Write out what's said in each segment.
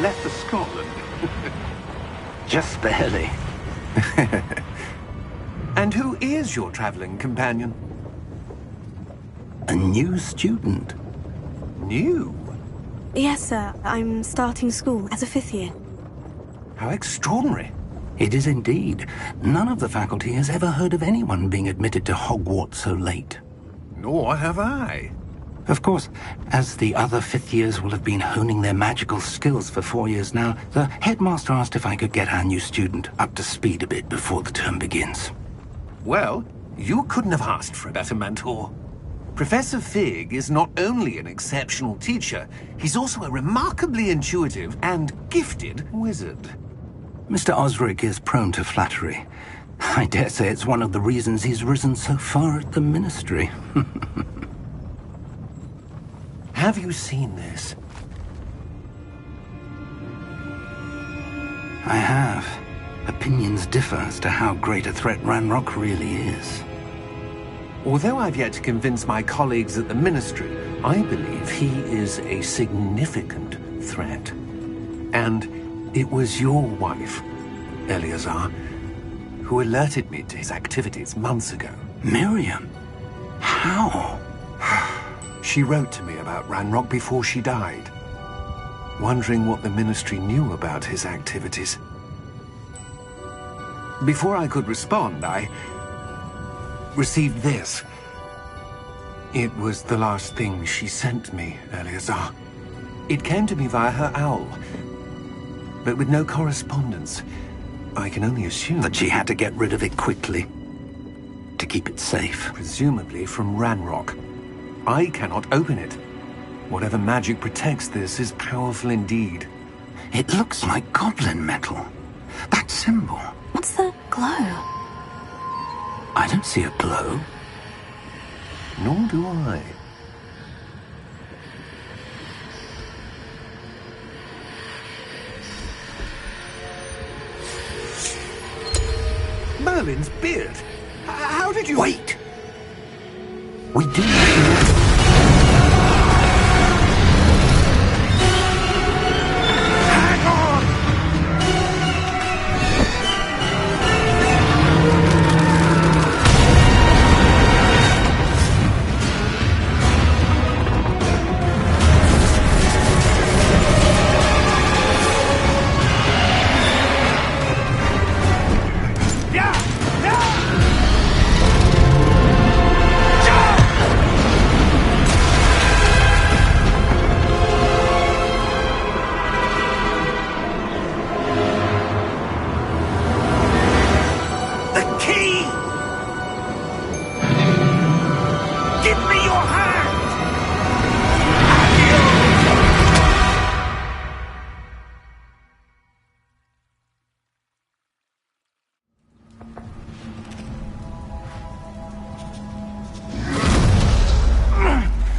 left for Scotland. Just barely. And who is your traveling companion? A new student. New? Yes, sir. I'm starting school as a 5th year. How extraordinary. It is indeed. None of the faculty has ever heard of anyone being admitted to Hogwarts so late. Nor have I. Of course, as the other 5th years will have been honing their magical skills for 4 years now, the headmaster asked if I could get our new student up to speed a bit before the term begins. Well, you couldn't have asked for a better mentor. Professor Fig is not only an exceptional teacher, he's also a remarkably intuitive and gifted wizard. Mr. Osric is prone to flattery. I dare say it's one of the reasons he's risen so far at the Ministry. Have you seen this? I have. Opinions differ as to how great a threat Ranrock really is. Although I've yet to convince my colleagues at the Ministry, I believe he is a significant threat. And it was your wife, Eleazar, who alerted me to his activities months ago. Miriam? How? She wrote to me about Ranrock before she died, wondering what the Ministry knew about his activities. Before I could respond, I received this. It was the last thing she sent me, Eleazar. It came to me via her owl, but with no correspondence. I can only assume that she had to get rid of it quickly, to keep it safe. Presumably from Ranrock. I cannot open it. Whatever magic protects this is powerful indeed. It looks like goblin metal. That symbol. What's the glow? I don't see a glow. Nor do I. Merlin's beard. How did you... Wait! We do not...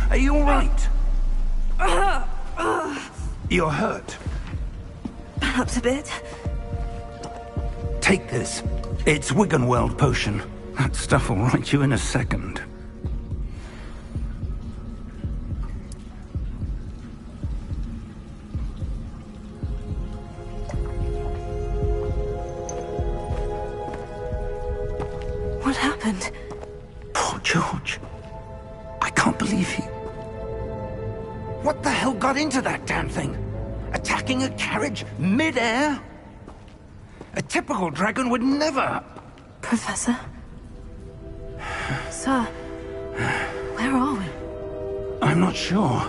Are you all right? You're hurt. Perhaps a bit. Take this. It's Wiggenweld potion. That stuff will right you in a second. What happened? Poor George. I can't believe he... What the hell got into that damn thing? Attacking a carriage mid-air? A typical dragon would never... Professor? Sir, where are we? I'm not sure.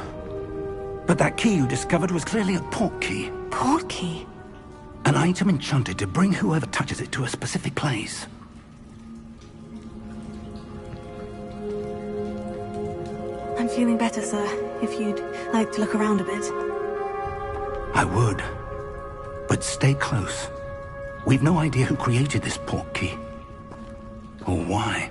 But that key you discovered was clearly a port key. Port key? An item enchanted to bring whoever touches it to a specific place. I'm feeling better, sir. If you'd like to look around a bit. I would. But stay close. We've no idea who created this port key. Or why.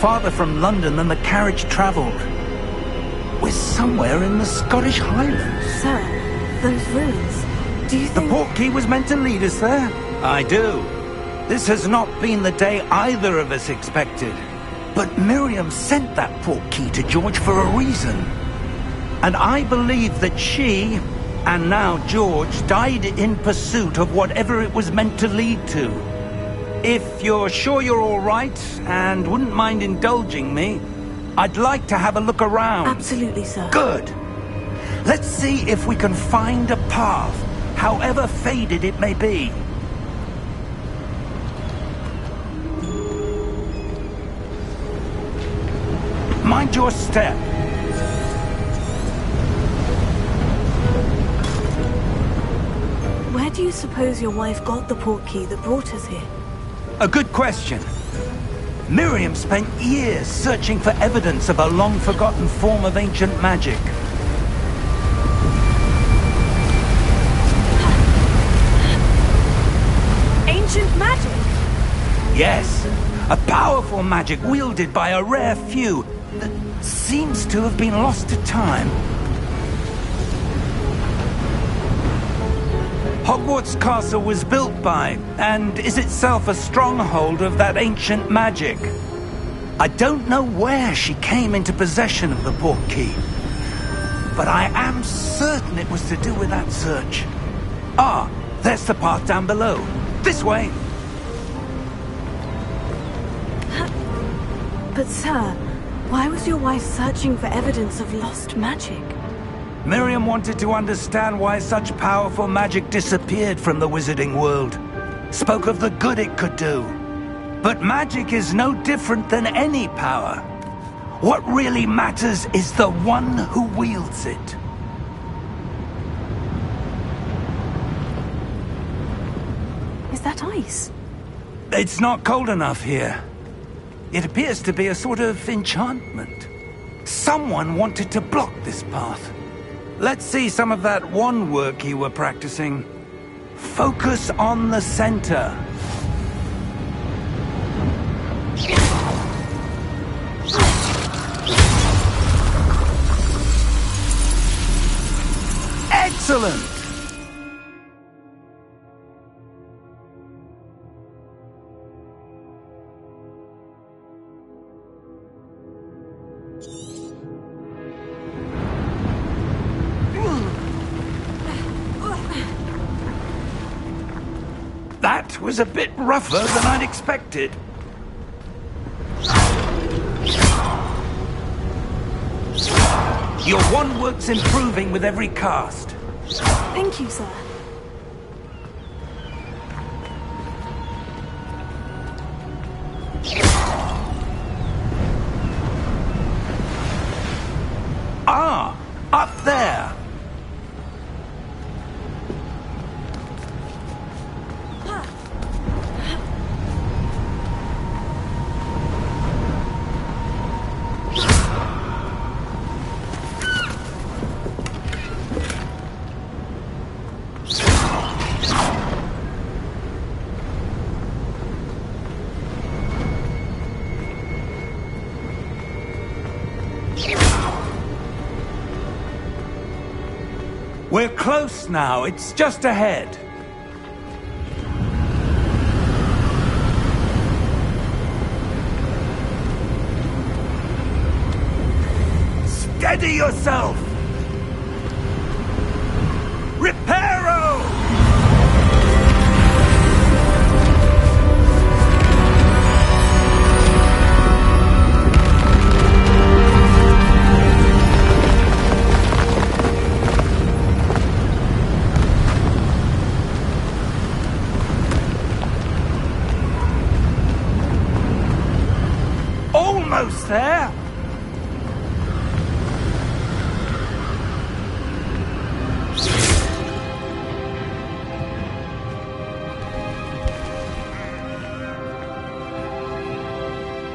farther from London than the carriage travelled. We're somewhere in the Scottish Highlands. Sir, those ruins. Do you The think... portkey was meant to lead us there? I do. This has not been the day either of us expected. But Miriam sent that portkey to George for a reason. And I believe that she, and now George, died in pursuit of whatever it was meant to lead to. If you're sure you're all right, and wouldn't mind indulging me, I'd like to have a look around. Absolutely, sir. Good. Let's see if we can find a path, however faded it may be. Mind your step. Where do you suppose your wife got the portkey that brought us here? A good question. Miriam spent years searching for evidence of a long-forgotten form of ancient magic. Ancient magic? Yes, a powerful magic wielded by a rare few that seems to have been lost to time. Hogwarts Castle was built by, and is itself a stronghold of that ancient magic. I don't know where she came into possession of the portkey, but I am certain it was to do with that search. Ah, there's the path down below. This way! But sir, why was your wife searching for evidence of lost magic? Miriam wanted to understand why such powerful magic disappeared from the wizarding world. Spoke of the good it could do. But magic is no different than any power. What really matters is the one who wields it. Is that ice? It's not cold enough here. It appears to be a sort of enchantment. Someone wanted to block this path. Let's see some of that wand work you were practicing. Focus on the center. Excellent! That was a bit rougher than I'd expected. Your wand work's improving with every cast. Thank you, sir. Ah, up there. We're close now. It's just ahead. Steady yourself! Reparo! Almost there!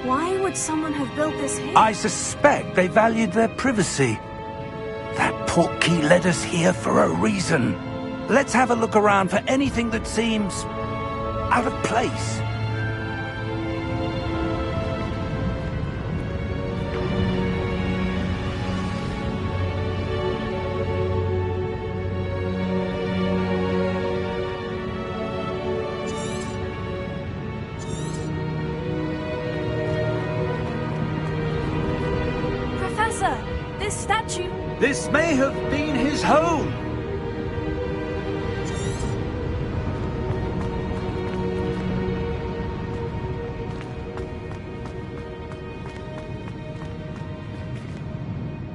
Why would someone have built this here? I suspect they valued their privacy. That portkey led us here for a reason. Let's have a look around for anything that seems out of place. this statue... This may have been his home.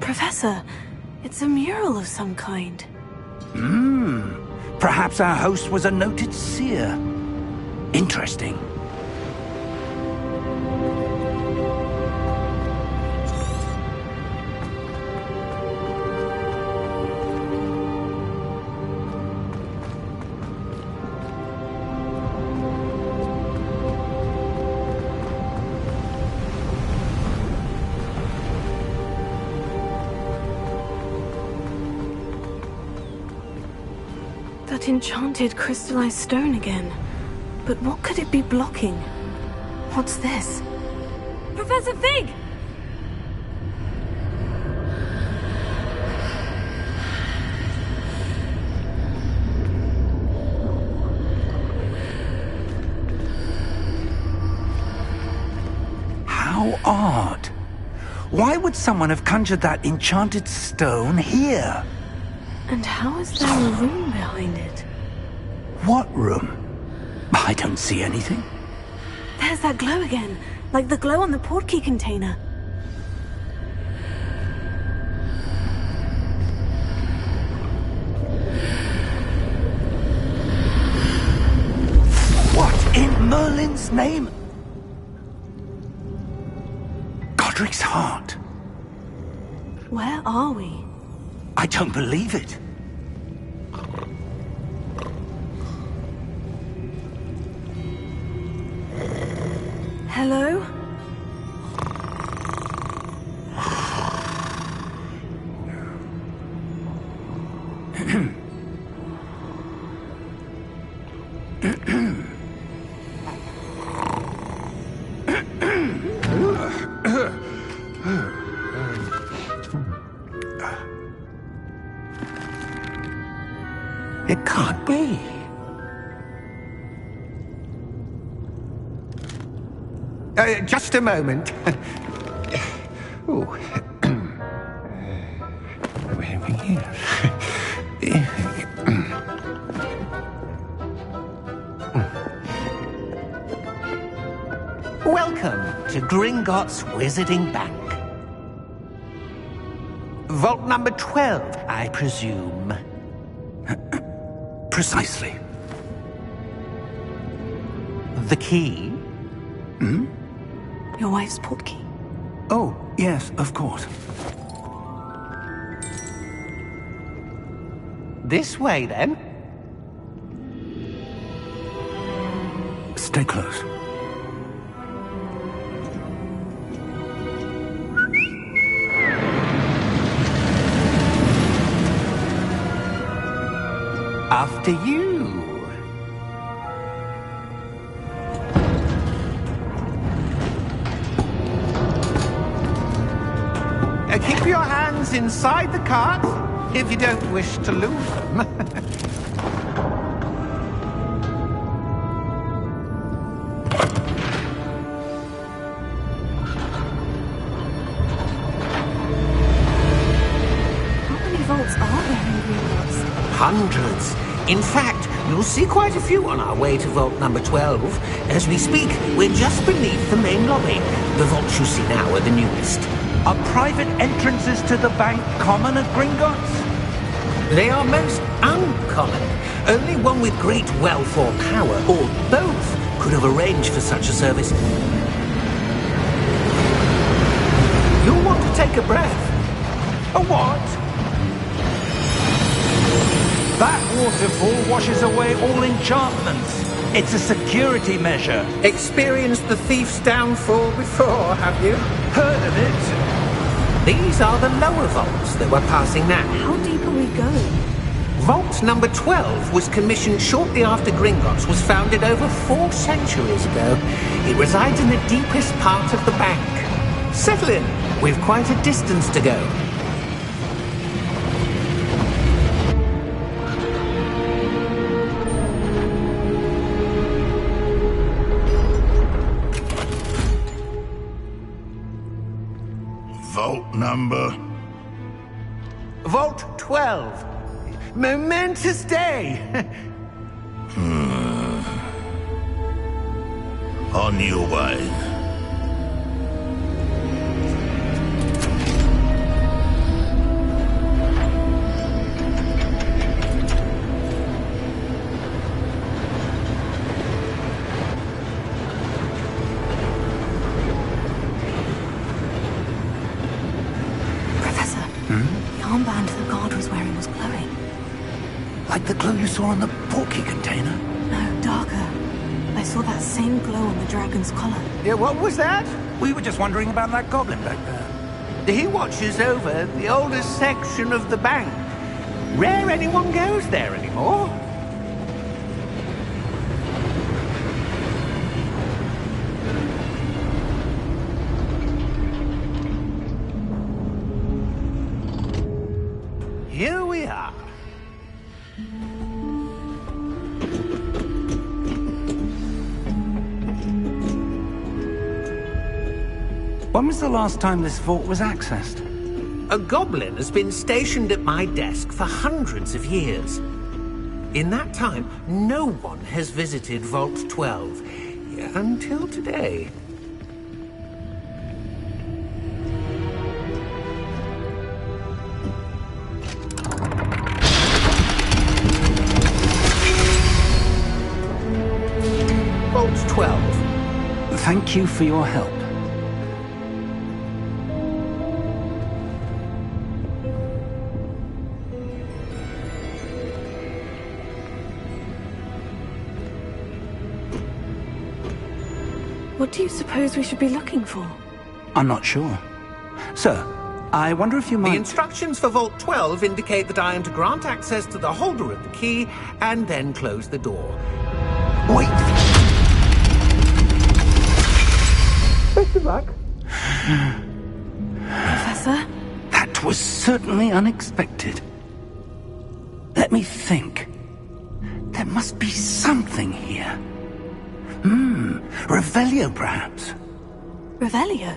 Professor, it's a mural of some kind. Perhaps our host was a noted seer. Interesting. That enchanted crystallized stone again. But what could it be blocking? What's this? Professor Fig! How odd. Why would someone have conjured that enchanted stone here? And how is there a room behind it? What room? I don't see anything. There's that glow again, like the glow on the portkey container. What in Merlin's name? Godric's heart. Where are we? I don't believe it. Hello? It can't be. Just a moment. Oh. Where are we here? Welcome to Gringotts Wizarding Bank. Vault number 12, I presume. Precisely. The key? Your wife's portkey. Oh, yes, of course. This way, then. Stay close. After you. Keep your hands inside the cart if you don't wish to lose them. How many vaults are there in Gringotts? Hundreds. In fact, you'll see quite a few on our way to vault number 12. As we speak, we're just beneath the main lobby. The vaults you see now are the newest. Are private entrances to the bank common at Gringotts? They are most uncommon. Only one with great wealth or power, or both, could have arranged for such a service. You'll want to take a breath. A what? That waterfall washes away all enchantments. It's a security measure. Experienced the thief's downfall before, have you? Heard of it? These are the lower vaults that we're passing now. How deep are we going? Vault number 12 was commissioned shortly after Gringotts was founded over 4 centuries ago. It resides in the deepest part of the bank. Settle in. We've quite a distance to go. Vault number Vault 12. Momentous day. On your way. Professor, the armband the guard was wearing was glowing. Like the glow you saw on the porky container? No, darker. I saw that same glow on the dragon's collar. Yeah, what was that? We were just wondering about that goblin back there. He watches over the oldest section of the bank. Rare anyone goes there anymore. Here we are. When was the last time this vault was accessed? A goblin has been stationed at my desk for hundreds of years. In that time, no one has visited Vault 12. Until today. Vault 12. Thank you for your help. What do you suppose we should be looking for? I'm not sure. Sir, I wonder if you might... The instructions for Vault 12 indicate that I am to grant access to the holder of the key and then close the door. Wait! Best of luck. Professor? That was certainly unexpected. Let me think. There must be something here. Revelio, perhaps? Revelio?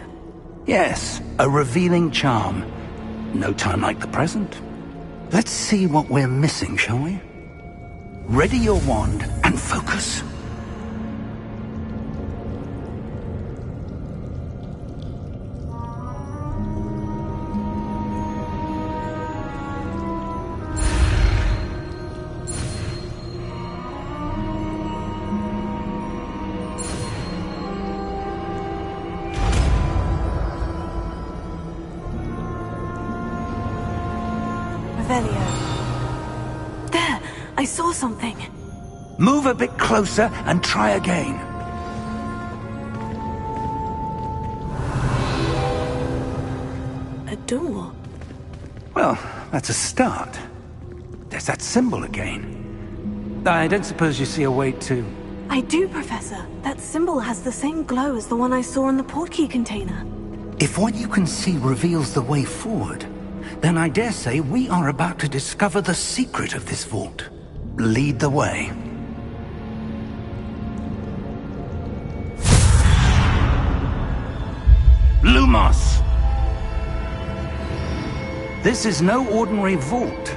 Yes, a revealing charm. No time like the present. Let's see what we're missing, shall we? Ready your wand and focus. Revelio. There! I saw something. Move a bit closer and try again. A door. Well, that's a start. There's that symbol again. I don't suppose you see a way to... I do, Professor. That symbol has the same glow as the one I saw in the portkey container. If what you can see reveals the way forward, then I dare say we are about to discover the secret of this vault. Lead the way. Lumos! This is no ordinary vault.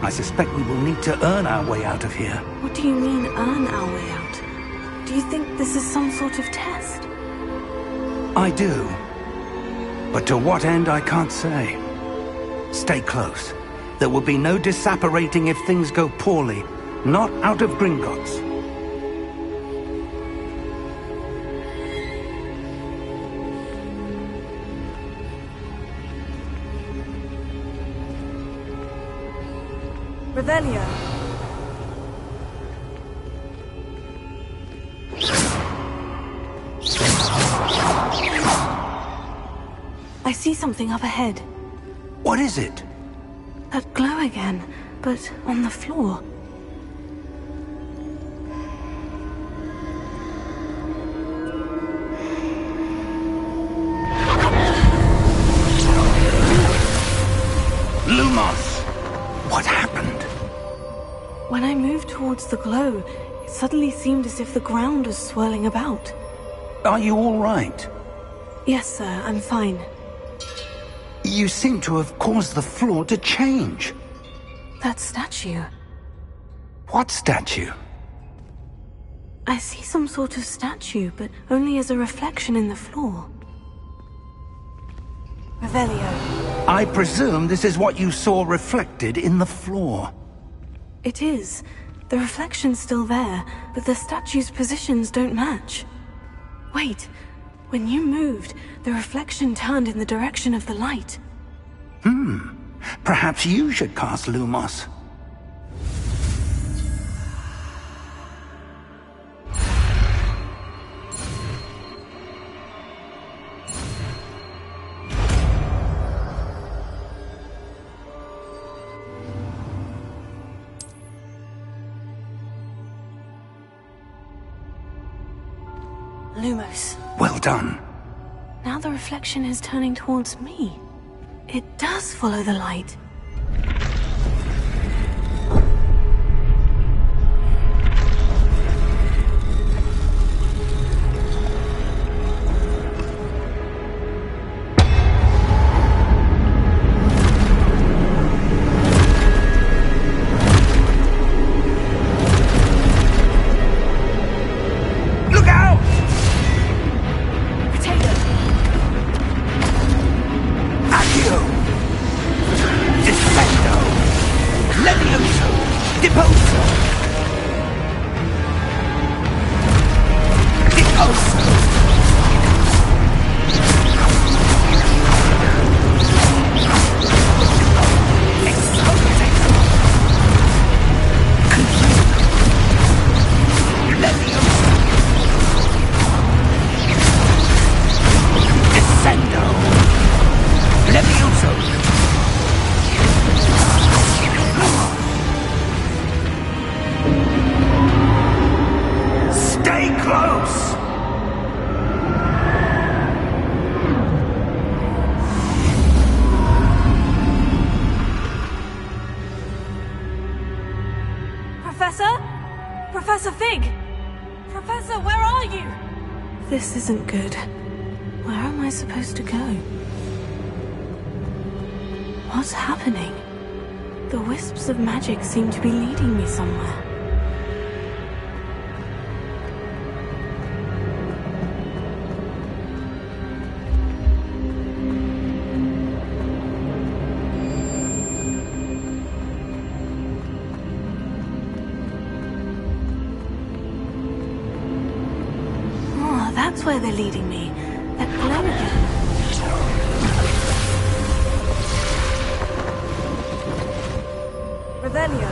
I suspect we will need to earn our way out of here. What do you mean, earn our way out? Do you think this is some sort of test? I do. But to what end, I can't say. Stay close. There will be no disapparating if things go poorly. Not out of Gringotts. Revelio. I see something up ahead. What is it? That glow again, but on the floor. Lumos! What happened? When I moved towards the glow, it suddenly seemed as if the ground was swirling about. Are you all right? Yes, sir, I'm fine. You seem to have caused the floor to change. That statue. What statue? I see some sort of statue, but only as a reflection in the floor. Revelio. I presume this is what you saw reflected in the floor. It is. The reflection's still there, but the statue's positions don't match. Wait. When you moved, the reflection turned in the direction of the light. Perhaps you should cast Lumos. Lumos. Well done. Now the reflection is turning towards me. It does follow the light. Professor Fig! Professor, where are you? This isn't good. Where am I supposed to go? What's happening? The wisps of magic seem to be leading me somewhere. That's where they're leading me. That glow again. Revelio.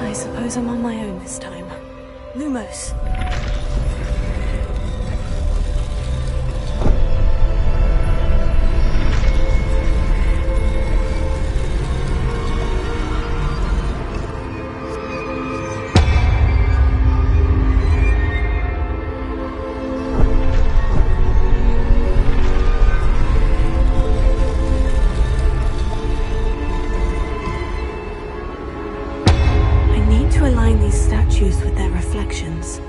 I suppose I'm on my own this time. Lumos. With their reflections.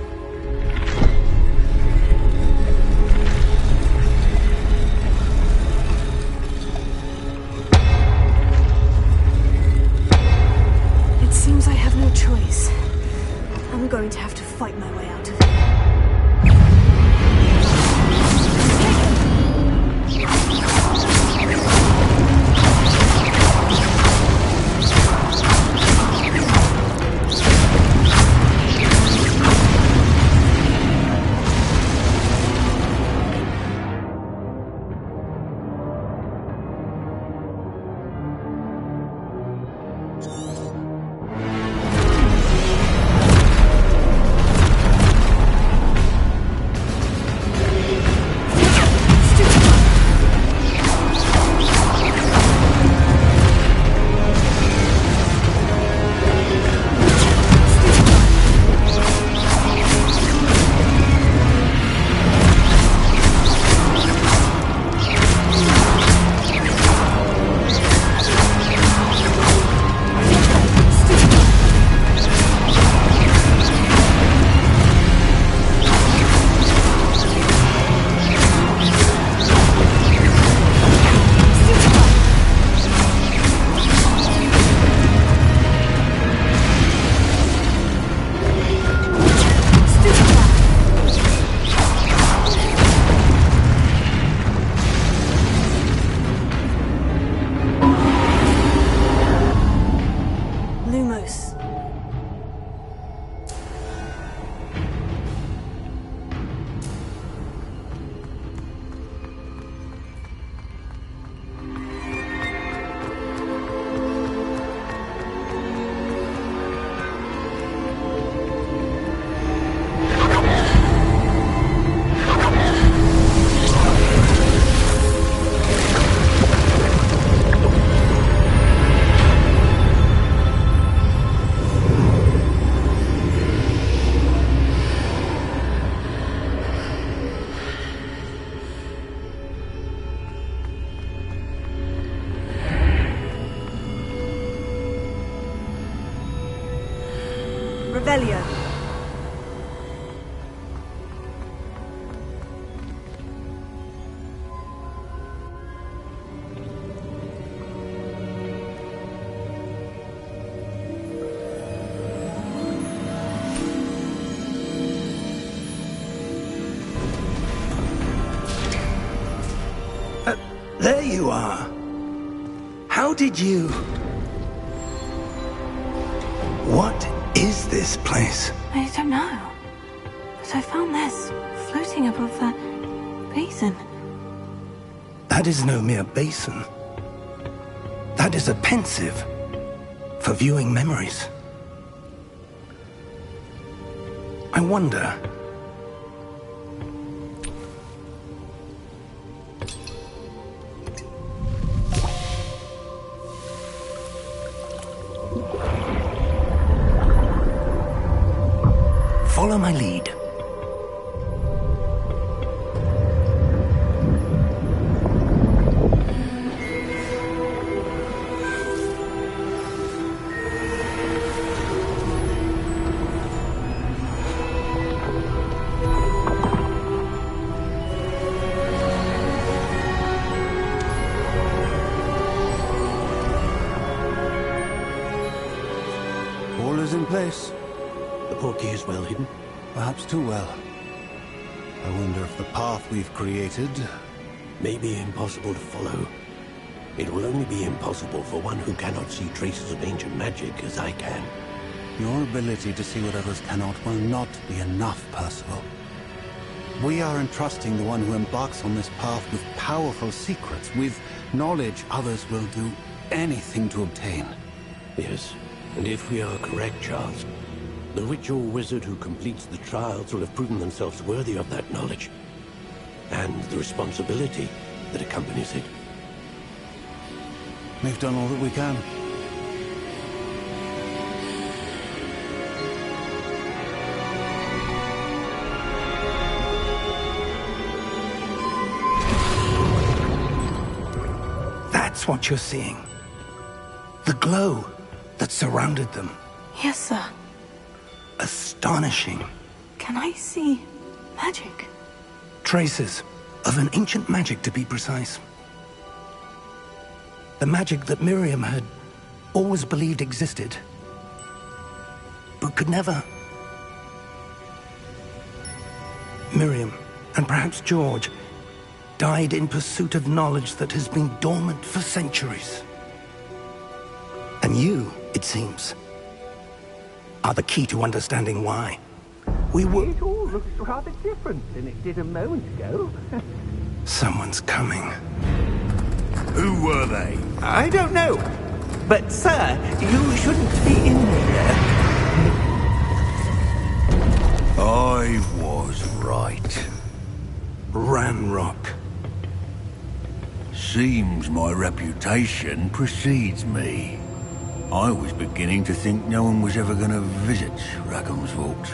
you are. How did you... What is this place? I don't know. But I found this floating above that basin. That is no mere basin. That is a pensive for viewing memories. I wonder... Follow my lead. All is in place. The portkey is well hidden. Perhaps too well. I wonder if the path we've created... May be impossible to follow. It will only be impossible for one who cannot see traces of ancient magic as I can. Your ability to see what others cannot will not be enough, Percival. We are entrusting the one who embarks on this path with powerful secrets, with knowledge others will do anything to obtain. Yes, and if we are correct, Charles, the witch or wizard who completes the trials will have proven themselves worthy of that knowledge, and the responsibility that accompanies it. We've done all that we can. That's what you're seeing. The glow that surrounded them. Yes, sir. Astonishing. Can I see magic? Traces of an ancient magic, to be precise. The magic that Miriam had always believed existed, but could never. Miriam, and perhaps George, died in pursuit of knowledge that has been dormant for centuries. And you, it seems, are the key to understanding why. It all looks rather different than it did a moment ago. Someone's coming. Who were they? I don't know. But, sir, you shouldn't be in here. I was right. Ranrock. Seems my reputation precedes me. I was beginning to think no one was ever going to visit Rackham's Vault.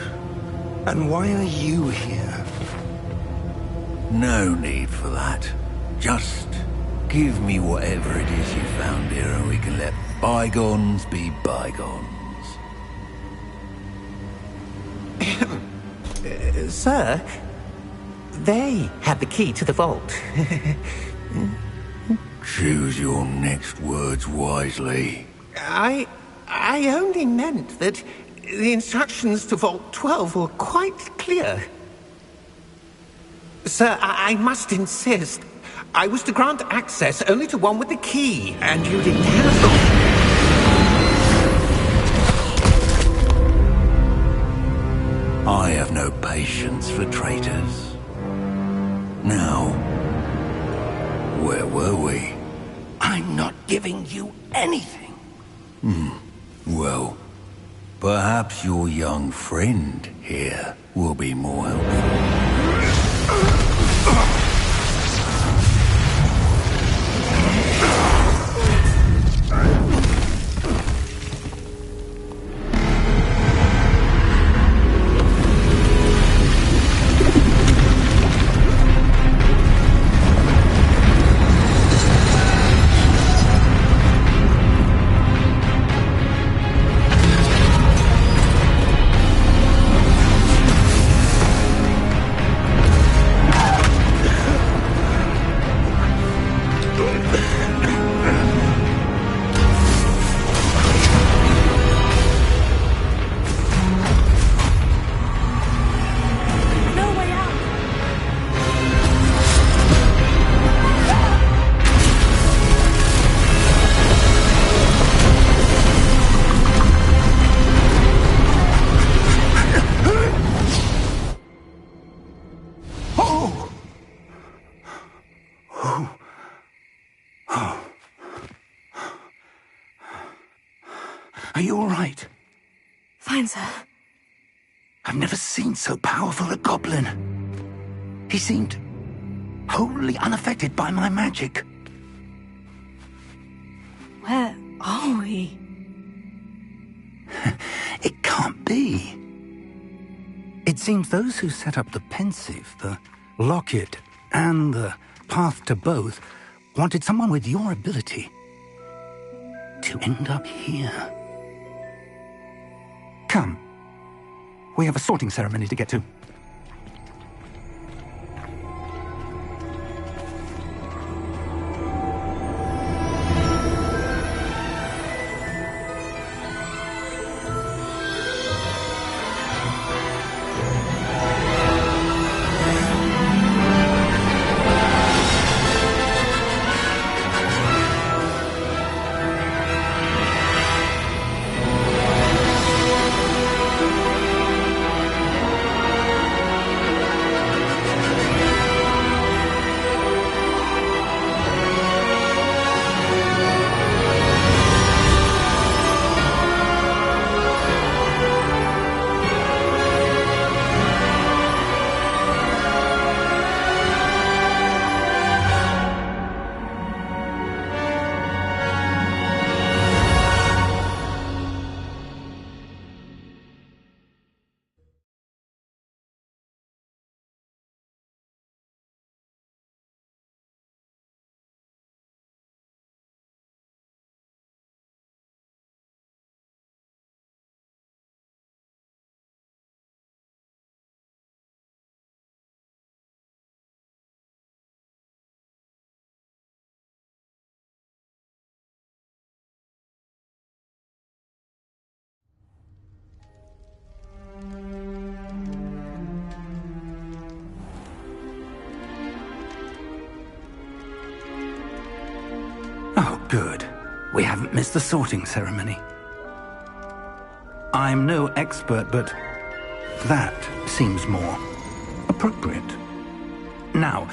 And why are you here? No need for that. Just give me whatever it is you found here and we can let bygones be bygones. Sir, they had the key to the vault. Choose your next words wisely. I only meant that the instructions to Vault 12 were quite clear. Sir, I must insist. I was to grant access only to one with the key, and you didn't have them. I have no patience for traitors. Now, where were we? I'm not giving you anything. Well, perhaps your young friend here will be more helpful. Are you all right? Fine, sir. I've never seen so powerful a goblin. He seemed wholly unaffected by my magic. Where are we? It can't be. It seems those who set up the pensive, the locket, and the path to both wanted someone with your ability to end up here. Come. We have a sorting ceremony to get to. Oh, good. We haven't missed the sorting ceremony. I'm no expert, but that seems more appropriate. Now,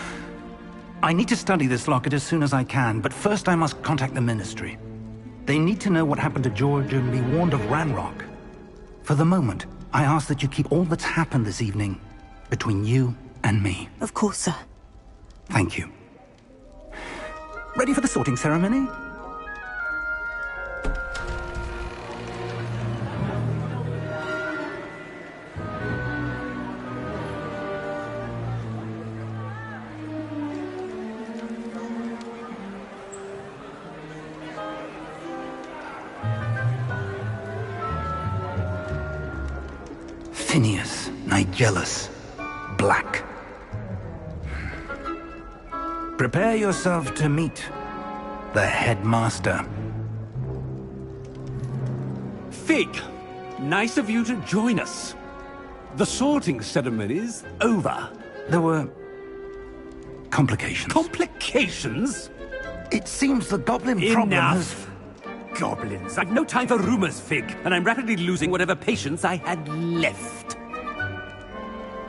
I need to study this locket as soon as I can, but first I must contact the Ministry. They need to know what happened to George and be warned of Ranrock. For the moment, I ask that you keep all that's happened this evening between you and me. Of course, sir. Thank you. Ready for the sorting ceremony? Phineas, Nigellus, Black. Prepare yourself to meet the headmaster. Fig, nice of you to join us. The sorting ceremony's over. There were complications. Complications? It seems the goblin problem has... Enough! Goblins. I've no time for rumors, Fig, and I'm rapidly losing whatever patience I had left.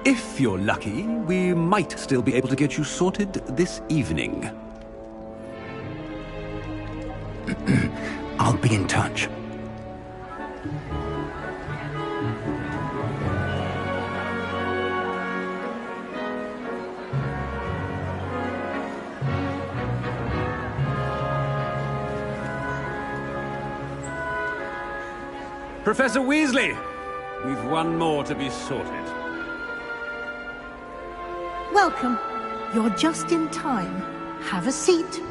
If you're lucky, we might still be able to get you sorted this evening. I'll be in touch. Professor Weasley, we've one more to be sorted. Welcome. You're just in time. Have a seat.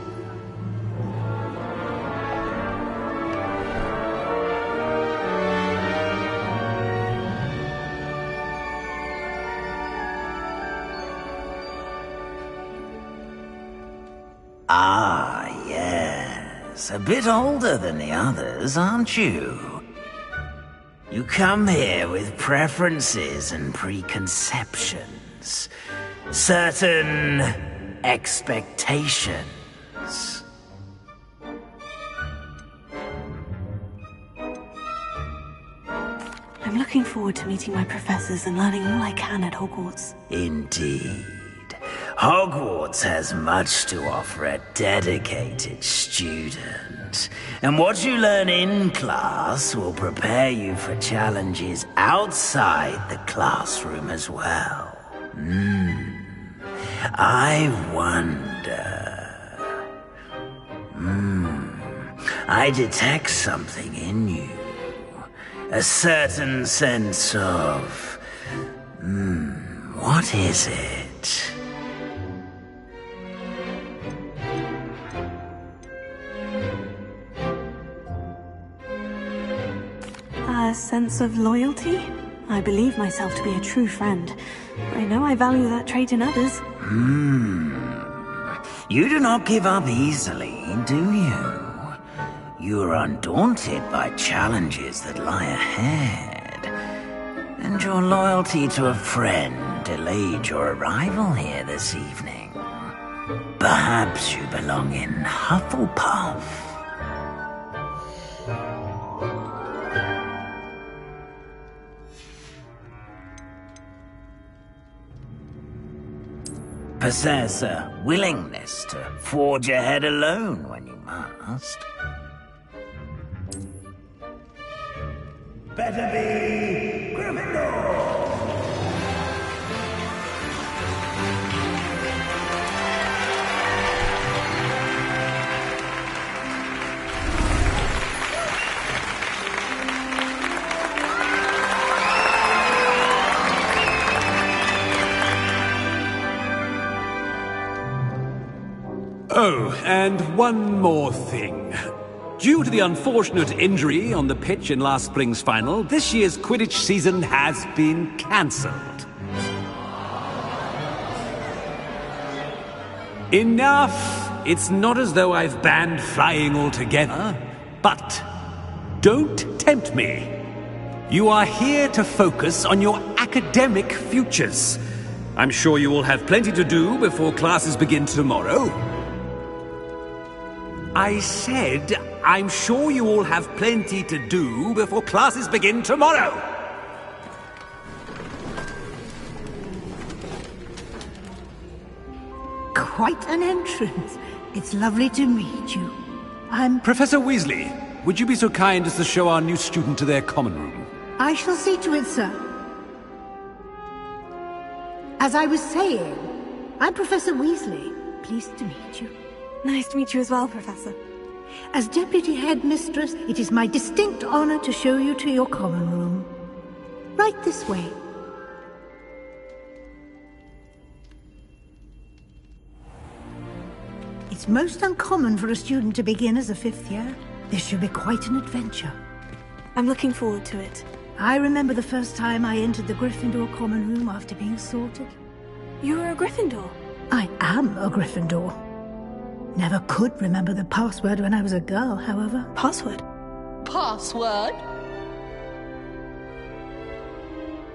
Ah, yes. A bit older than the others, aren't you? You come here with preferences and preconceptions. Certain expectations. I'm looking forward to meeting my professors and learning all I can at Hogwarts. Indeed. Hogwarts has much to offer a dedicated student. And what you learn in class will prepare you for challenges outside the classroom as well. I wonder... I detect something in you. A certain sense of... what is it? A sense of loyalty? I believe myself to be a true friend. I know I value that trait in others. You do not give up easily, do you? You are undaunted by challenges that lie ahead. And your loyalty to a friend delayed your arrival here this evening. Perhaps you belong in Hufflepuff. Possess a willingness to forge ahead alone when you must. Better be Gryffindor! Oh, and one more thing. Due to the unfortunate injury on the pitch in last spring's final, this year's Quidditch season has been cancelled. Enough! It's not as though I've banned flying altogether, but don't tempt me. You are here to focus on your academic futures. I'm sure you will have plenty to do before classes begin tomorrow. I said, I'm sure you all have plenty to do before classes begin tomorrow. Quite an entrance. It's lovely to meet you. I'm... Professor Weasley, would you be so kind as to show our new student to their common room? I shall see to it, sir. As I was saying, I'm Professor Weasley. Pleased to meet you. Nice to meet you as well, Professor. As Deputy Headmistress, it is my distinct honor to show you to your common room. Right this way. It's most uncommon for a student to begin as a fifth year. This should be quite an adventure. I'm looking forward to it. I remember the first time I entered the Gryffindor common room after being sorted. You were a Gryffindor? I am a Gryffindor. Never could remember the password when I was a girl, however. Password? Password?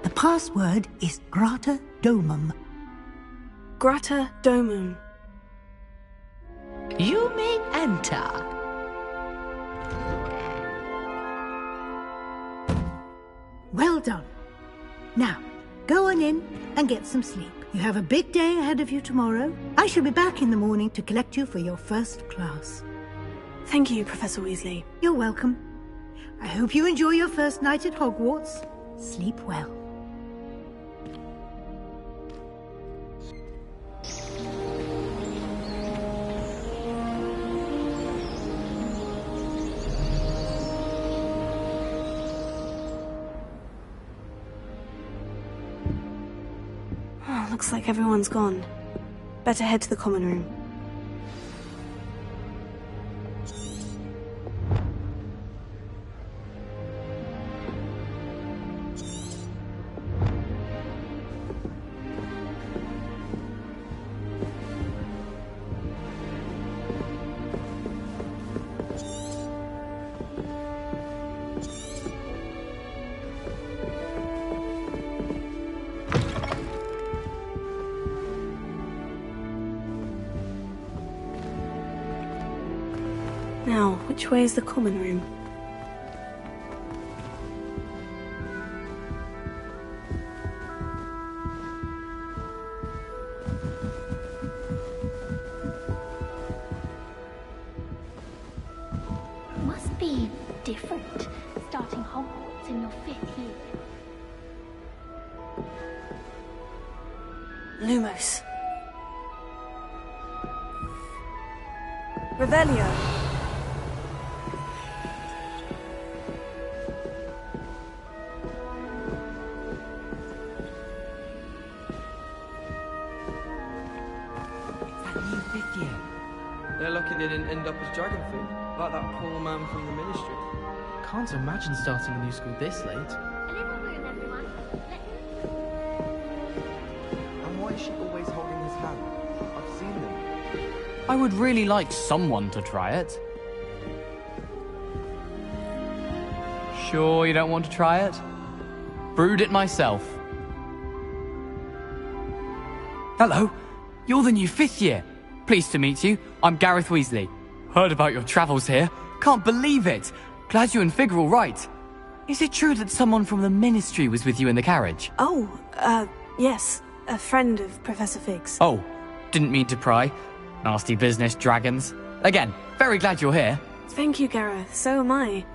The password is Grata Domum. Grata Domum. You may enter. Well done. Now, go on in and get some sleep. You have a big day ahead of you tomorrow. I shall be back in the morning to collect you for your first class. Thank you, Professor Weasley. You're welcome. I hope you enjoy your first night at Hogwarts. Sleep well. Looks like everyone's gone. Better head to the common room. Now, which way is the common room? Lumos. Revelio. They're lucky they didn't end up as dragon food, like that poor man from the ministry. Can't imagine starting a new school this late. And why is she always holding his hand? I've seen them. I would really like someone to try it. Sure you don't want to try it? Brewed it myself. Hello, you're the new 5th year. Pleased to meet you. I'm Gareth Weasley. Heard about your travels here. Can't believe it. Glad you and Fig are all right. Is it true that someone from the Ministry was with you in the carriage? Oh, yes. A friend of Professor Fig's. Oh, didn't mean to pry. Nasty business, dragons. Again, very glad you're here. Thank you, Gareth. So am I.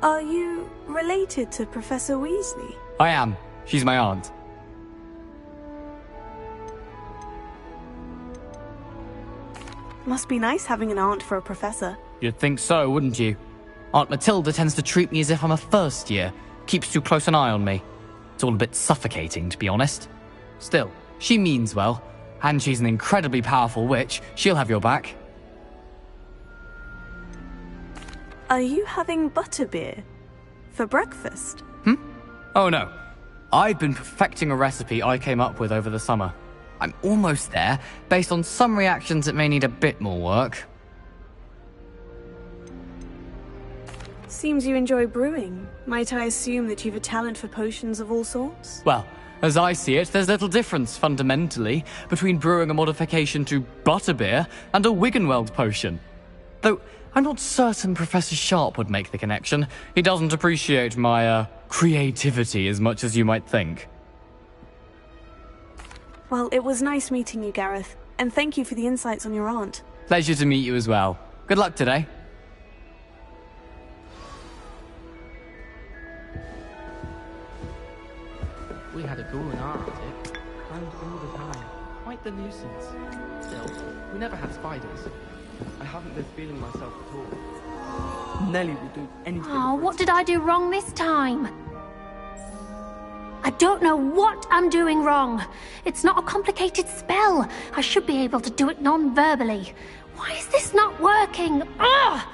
Are you related to Professor Weasley? I am. She's my aunt. Must be nice having an aunt for a professor. You'd think so, wouldn't you? Aunt Matilda tends to treat me as if I'm a first year. Keeps too close an eye on me. It's all a bit suffocating, to be honest. Still, she means well. And she's an incredibly powerful witch. She'll have your back. Are you having butterbeer? For breakfast? Oh no. I've been perfecting a recipe I came up with over the summer. I'm almost there. Based on some reactions, it may need a bit more work. Seems you enjoy brewing. Might I assume that you've a talent for potions of all sorts? Well, as I see it, there's little difference, fundamentally, between brewing a modification to butterbeer and a Wiggenweld potion. Though, I'm not certain Professor Sharp would make the connection. He doesn't appreciate my, creativity as much as you might think. Well, it was nice meeting you, Gareth. And thank you for the insights on your aunt. Pleasure to meet you as well. Good luck today. We had a ghoul in our attic. Climbed all the time. Quite the nuisance. Still, we never had spiders. I haven't been feeling myself at all. Nellie will do anything. Oh, what did I do wrong this time? I don't know what I'm doing wrong. It's not a complicated spell. I should be able to do it non-verbally. Why is this not working? Ugh!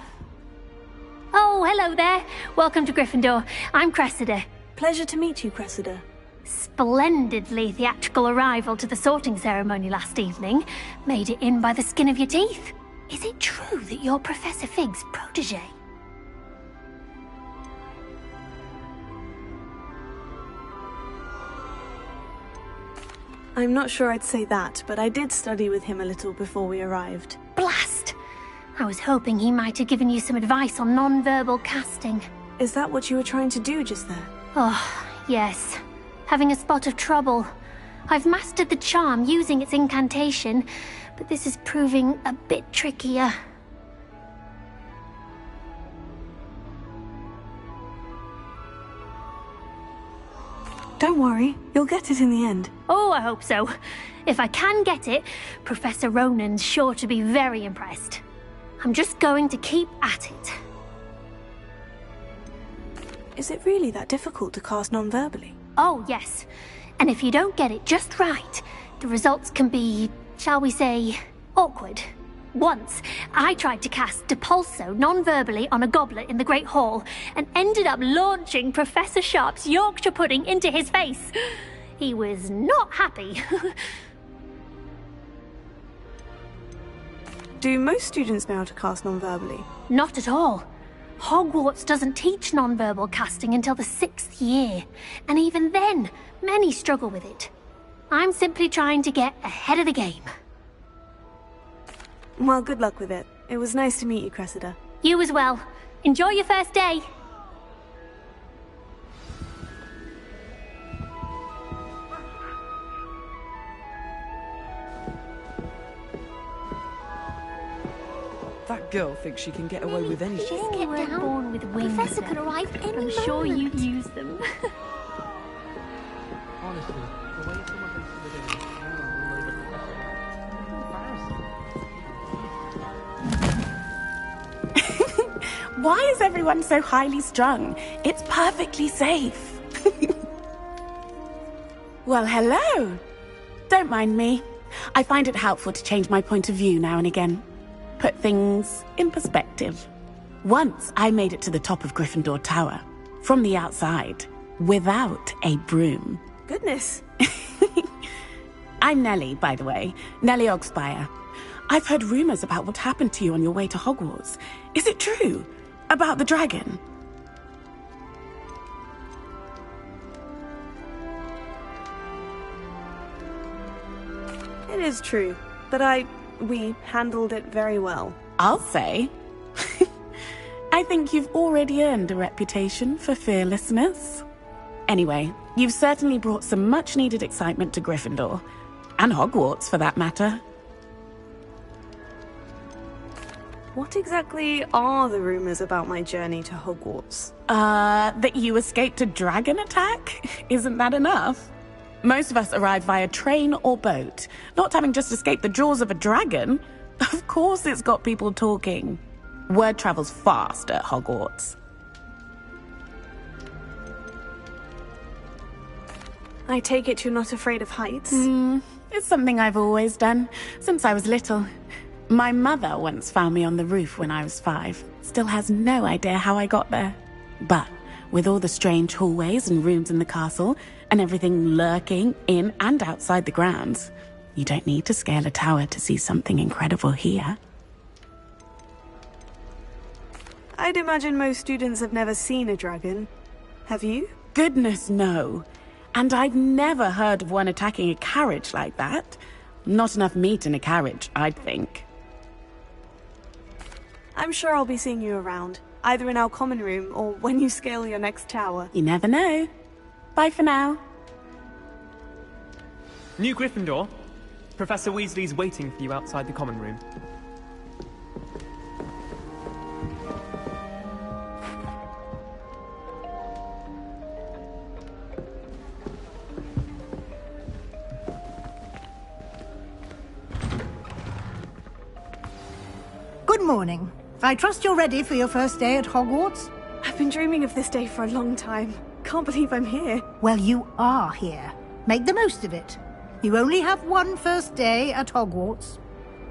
Oh, hello there. Welcome to Gryffindor. I'm Cressida. Pleasure to meet you, Cressida. Splendidly theatrical arrival to the sorting ceremony last evening. Made it in by the skin of your teeth. Is it true that you're Professor Fig's protege? I'm not sure I'd say that, but I did study with him a little before we arrived. Blast! I was hoping he might have given you some advice on non-verbal casting. Is that what you were trying to do just there? Oh, yes. Having a spot of trouble. I've mastered the charm using its incantation, but this is proving a bit trickier. Don't worry, you'll get it in the end. Oh, I hope so. If I can get it, Professor Ronan's sure to be very impressed. I'm just going to keep at it. Is it really that difficult to cast non-verbally? Oh, yes. And if you don't get it just right, the results can be, shall we say, awkward. Once, I tried to cast Depulso non-verbally on a goblet in the Great Hall and ended up launching Professor Sharp's Yorkshire pudding into his face. He was not happy. Do most students know how to cast non-verbally? Not at all. Hogwarts doesn't teach non-verbal casting until the 6th year, and even then, many struggle with it. I'm simply trying to get ahead of the game. Well, good luck with it. It was nice to meet you, Cressida. You as well. Enjoy your first day. That girl thinks she can get away with anything. Just get down. Born with wings. Professor could arrive any I'm moment. sure you'd use them. Honestly, the way some of them Why is everyone so highly strung? It's perfectly safe. Well, hello. Don't mind me. I find it helpful to change my point of view now and again. Put things in perspective. Once I made it to the top of Gryffindor Tower, from the outside, without a broom. Goodness. I'm Nellie, by the way. Nellie Ogspire. I've heard rumors about what happened to you on your way to Hogwarts. Is it true? About the dragon? It is true, but we handled it very well. I'll say. I think you've already earned a reputation for fearlessness. Anyway, you've certainly brought some much-needed excitement to Gryffindor. And Hogwarts, for that matter. What exactly are the rumors about my journey to Hogwarts? That you escaped a dragon attack? Isn't that enough? Most of us arrive via train or boat, not having just escaped the jaws of a dragon. Of course it's got people talking. Word travels fast at Hogwarts. I take it you're not afraid of heights? It's something I've always done, since I was little. My mother once found me on the roof when I was 5. Still has no idea how I got there. But with all the strange hallways and rooms in the castle, and everything lurking in and outside the grounds, you don't need to scale a tower to see something incredible here. I'd imagine most students have never seen a dragon. Have you? Goodness, no. And I've never heard of one attacking a carriage like that. Not enough meat in a carriage, I'd think. I'm sure I'll be seeing you around, either in our common room or when you scale your next tower. You never know. Bye for now. New Gryffindor. Professor Weasley's waiting for you outside the common room. Good morning. I trust you're ready for your first day at Hogwarts? I've been dreaming of this day for a long time. Can't believe I'm here. Well, you are here. Make the most of it. You only have one first day at Hogwarts.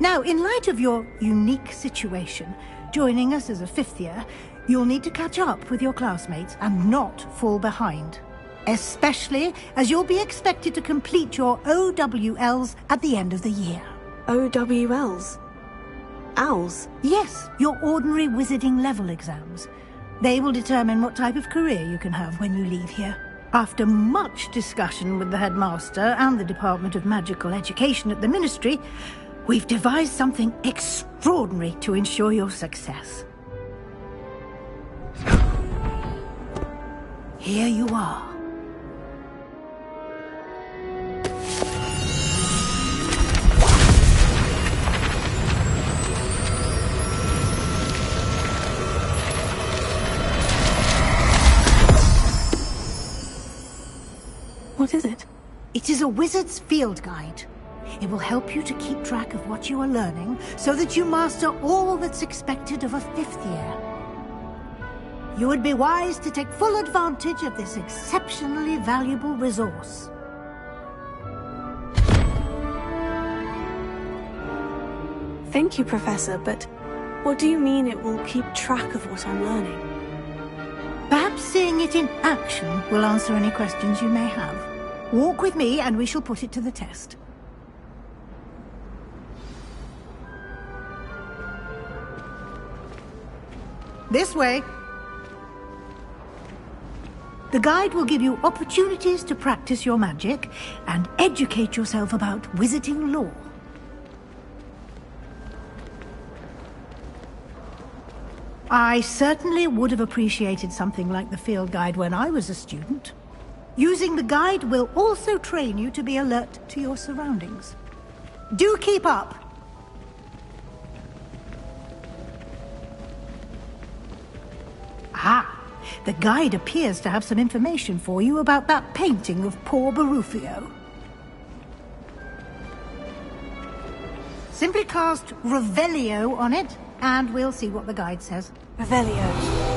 Now, in light of your unique situation, joining us as a 5th year, you'll need to catch up with your classmates and not fall behind. Especially as you'll be expected to complete your OWLs at the end of the year. OWLs? Owls? Yes, your ordinary wizarding level exams. They will determine what type of career you can have when you leave here. After much discussion with the headmaster and the Department of Magical Education at the Ministry, we've devised something extraordinary to ensure your success. Here you are. What is it? It is a wizard's field guide. It will help you to keep track of what you are learning so that you master all that's expected of a 5th year. You would be wise to take full advantage of this exceptionally valuable resource. Thank you, Professor, but what do you mean it will keep track of what I'm learning? Perhaps seeing it in action will answer any questions you may have. Walk with me and we shall put it to the test. This way. The guide will give you opportunities to practice your magic and educate yourself about wizarding lore. I certainly would have appreciated something like the field guide when I was a student. Using the guide will also train you to be alert to your surroundings. Do keep up! Ah, the guide appears to have some information for you about that painting of poor Barufio. Simply cast Revelio on it, and we'll see what the guide says. Revelio.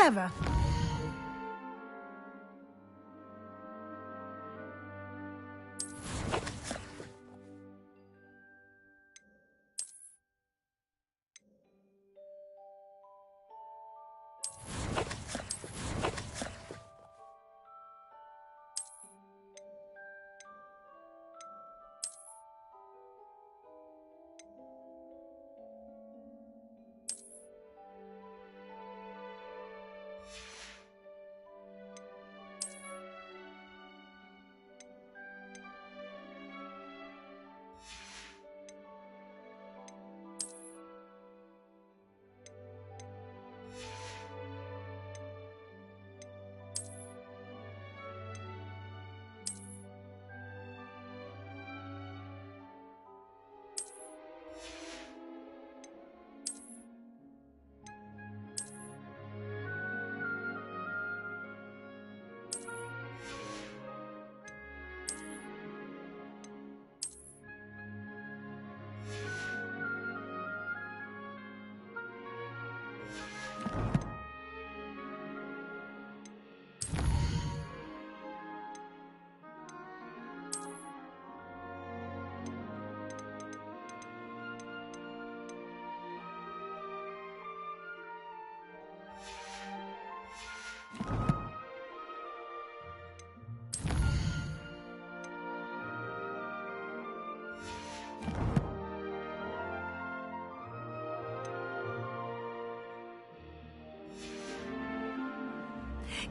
Clever.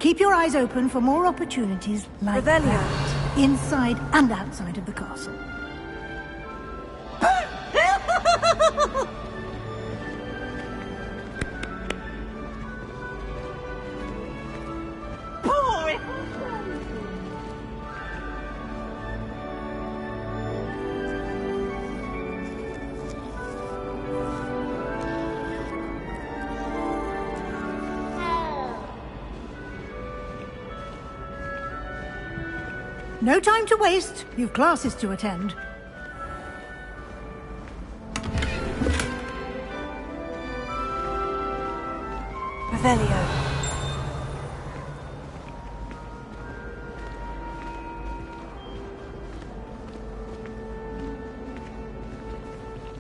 Keep your eyes open for more opportunities like Revelio. that, inside and outside of the castle. No time to waste. You've classes to attend. Revelio.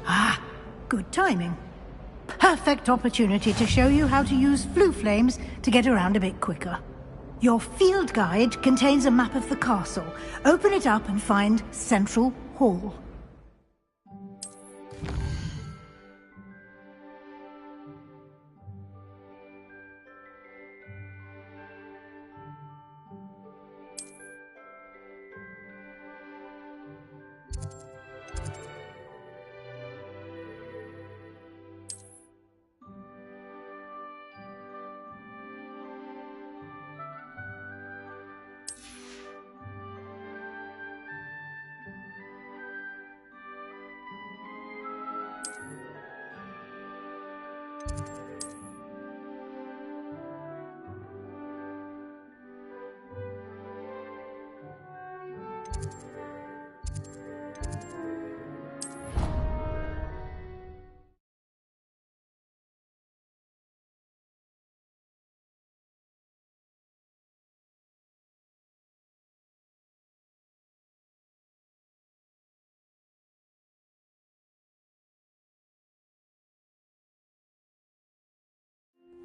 Ah, good timing. Perfect opportunity to show you how to use flue flames to get around a bit quicker. Your field guide contains a map of the castle. Open it up and find Central Hall.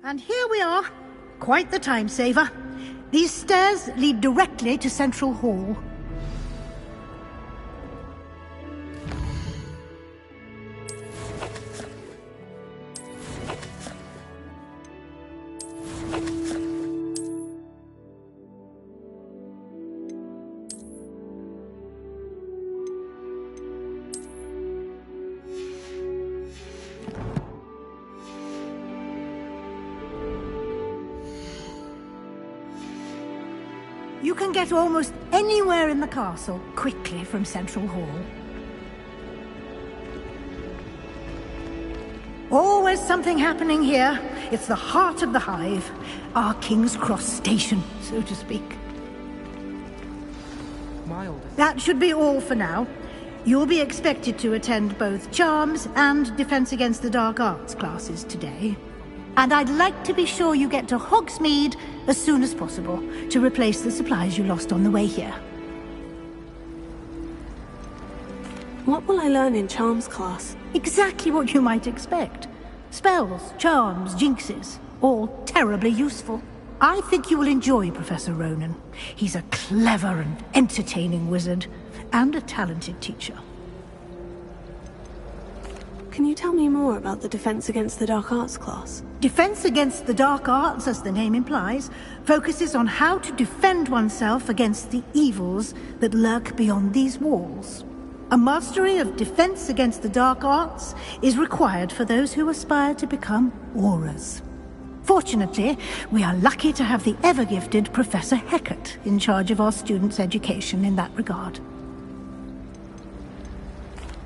And here we are. Quite the time saver. These stairs lead directly to Central Hall. You can get almost anywhere in the castle quickly from Central Hall. Always something happening here. It's the heart of the hive. Our King's Cross station, so to speak. That should be all for now. You'll be expected to attend both Charms and Defense Against the Dark Arts classes today. And I'd like to be sure you get to Hogsmeade as soon as possible to replace the supplies you lost on the way here. What will I learn in Charms class? Exactly what you might expect. Spells, charms, jinxes, all terribly useful. I think you will enjoy Professor Ronan. He's a clever and entertaining wizard, and a talented teacher. Can you tell me more about the Defense Against the Dark Arts class? Defense Against the Dark Arts, as the name implies, focuses on how to defend oneself against the evils that lurk beyond these walls. A mastery of Defense Against the Dark Arts is required for those who aspire to become Aurors. Fortunately, we are lucky to have the ever-gifted Professor Hecat in charge of our students' education in that regard.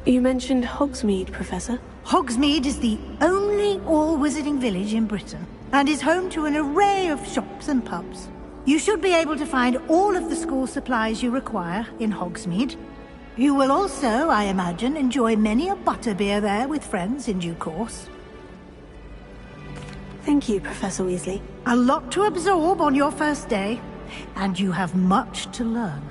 You mentioned Hogsmeade, Professor. Hogsmeade is the only all-wizarding village in Britain, and is home to an array of shops and pubs. You should be able to find all of the school supplies you require in Hogsmeade. You will also, I imagine, enjoy many a butterbeer there with friends in due course. Thank you, Professor Weasley. A lot to absorb on your first day, and you have much to learn.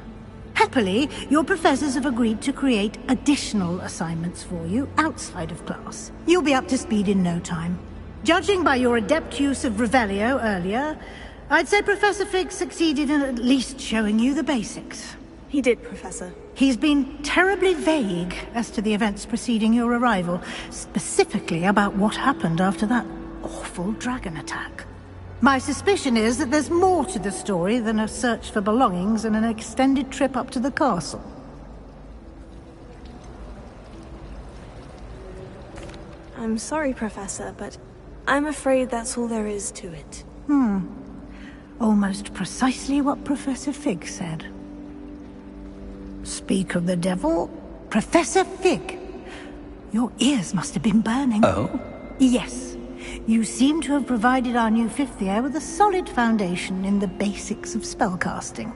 Happily, your professors have agreed to create additional assignments for you outside of class. You'll be up to speed in no time. Judging by your adept use of Revelio earlier, I'd say Professor Fig succeeded in at least showing you the basics. He did, Professor. He's been terribly vague as to the events preceding your arrival, specifically about what happened after that awful dragon attack. My suspicion is that there's more to the story than a search for belongings and an extended trip up to the castle. I'm sorry, Professor, but I'm afraid that's all there is to it. Almost precisely what Professor Fig said. Speak of the devil, Professor Fig. Your ears must have been burning. Oh? Yes. You seem to have provided our new fifth year with a solid foundation in the basics of spellcasting.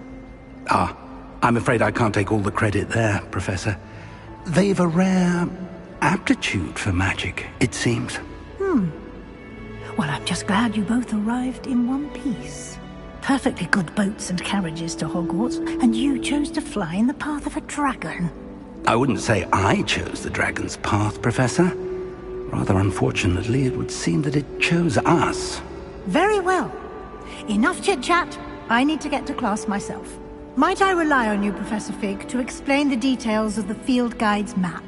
Ah, I'm afraid I can't take all the credit there, Professor. They've a rare aptitude for magic, it seems. Well, I'm just glad you both arrived in one piece. Perfectly good boats and carriages to Hogwarts, and you chose to fly in the path of a dragon. I wouldn't say I chose the dragon's path, Professor. Rather unfortunately, it would seem that it chose us. Very well. Enough chit-chat. I need to get to class myself. Might I rely on you, Professor Fig, to explain the details of the field guide's map?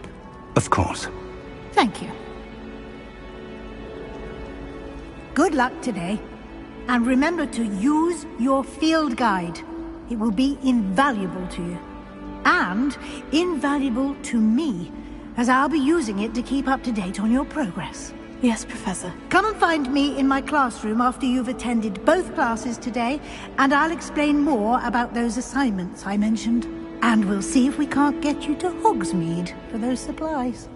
Of course. Thank you. Good luck today. And remember to use your field guide. It will be invaluable to you. And invaluable to me, as I'll be using it to keep up to date on your progress. Yes, Professor. Come and find me in my classroom after you've attended both classes today, and I'll explain more about those assignments I mentioned. And we'll see if we can't get you to Hogsmeade for those supplies.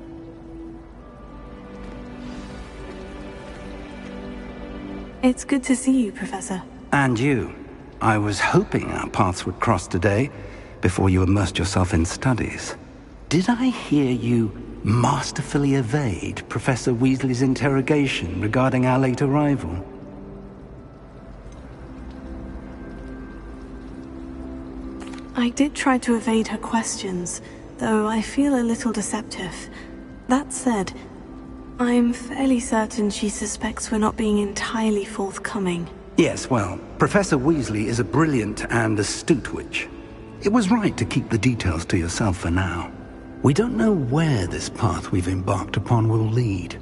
It's good to see you, Professor. And you. I was hoping our paths would cross today, before you immersed yourself in studies. Did I hear you masterfully evade Professor Weasley's interrogation regarding our late arrival? I did try to evade her questions, though I feel a little deceptive. That said, I'm fairly certain she suspects we're not being entirely forthcoming. Yes, well, Professor Weasley is a brilliant and astute witch. It was right to keep the details to yourself for now. We don't know where this path we've embarked upon will lead.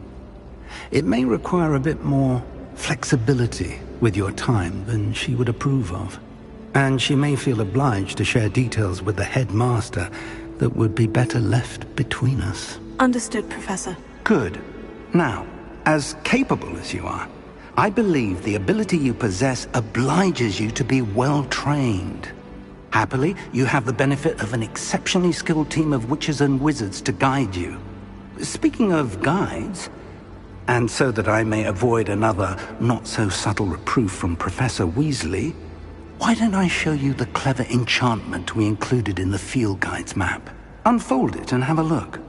It may require a bit more flexibility with your time than she would approve of. And she may feel obliged to share details with the headmaster that would be better left between us. Understood, Professor. Good. Now, as capable as you are, I believe the ability you possess obliges you to be well-trained. Happily, you have the benefit of an exceptionally skilled team of witches and wizards to guide you. Speaking of guides, and so that I may avoid another not-so-subtle reproof from Professor Weasley, why don't I show you the clever enchantment we included in the field guide's map? Unfold it and have a look.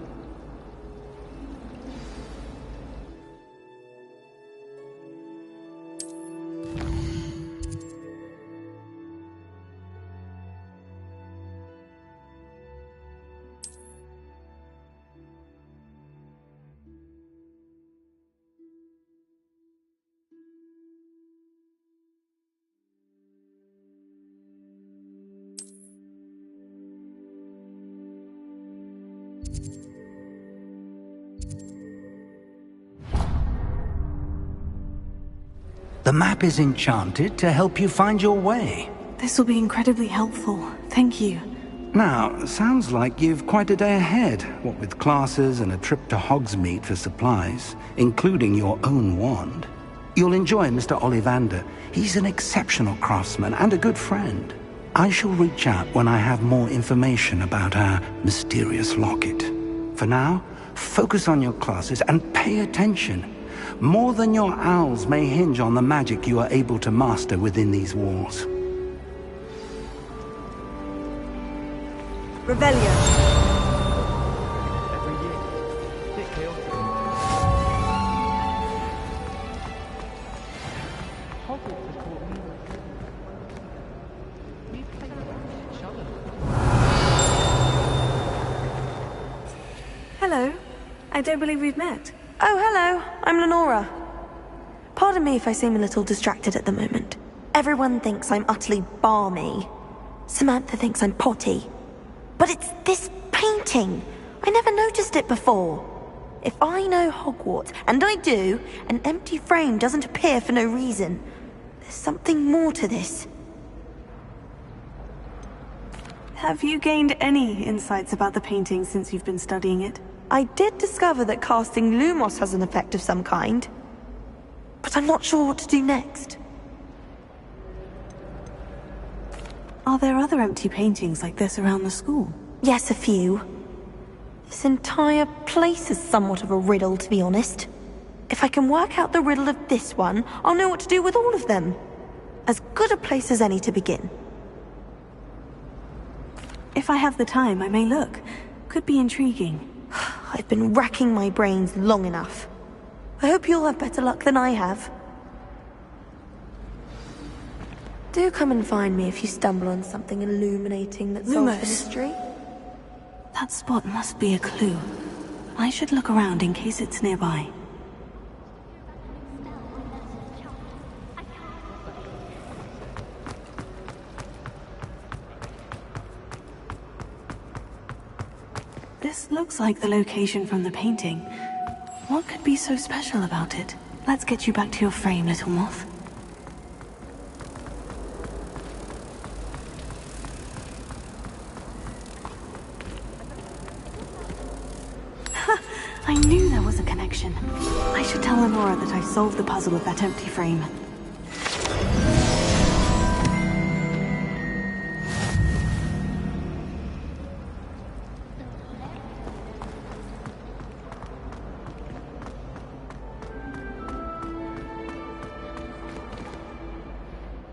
The map is enchanted to help you find your way. This will be incredibly helpful. Thank you. Now, sounds like you've quite a day ahead, what with classes and a trip to Hogsmeade for supplies, including your own wand. You'll enjoy Mr. Ollivander. He's an exceptional craftsman and a good friend. I shall reach out when I have more information about our mysterious locket. For now, focus on your classes and pay attention. More than your owls may hinge on the magic you are able to master within these walls. Revelio. Every year. Bit chaotic. Hogwarts has taught me. We've played with each other. Hello. I don't believe we've met. Oh, hello. I'm Lenora. Pardon me if I seem a little distracted at the moment. Everyone thinks I'm utterly balmy. Samantha thinks I'm potty. But it's this painting. I never noticed it before. If I know Hogwarts, and I do, an empty frame doesn't appear for no reason. There's something more to this. Have you gained any insights about the painting since you've been studying it? I did discover that casting Lumos has an effect of some kind. But I'm not sure what to do next. Are there other empty paintings like this around the school? Yes, a few. This entire place is somewhat of a riddle, to be honest. If I can work out the riddle of this one, I'll know what to do with all of them. As good a place as any to begin. If I have the time, I may look. Could be intriguing. I've been racking my brains long enough. I hope you'll have better luck than I have. Do come and find me if you stumble on something illuminating that solves the mystery. That spot must be a clue. I should look around in case it's nearby. This looks like the location from the painting. What could be so special about it? Let's get you back to your frame, little moth. Ha! I knew there was a connection. I should tell Lenora that I solved the puzzle of that empty frame.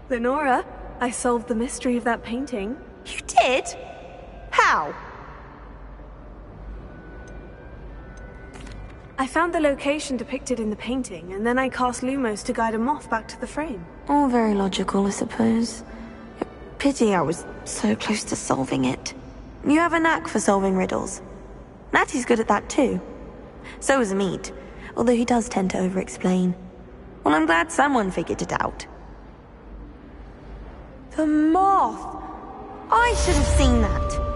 Lenora, I solved the mystery of that painting. You did? How? I found the location depicted in the painting, and then I cast Lumos to guide a moth back to the frame. All very logical, I suppose. Pity I was so close to solving it. You have a knack for solving riddles. Natty's good at that too. So is Mead. although he does tend to over-explain. Well, I'm glad someone figured it out. The moth! I should have seen that!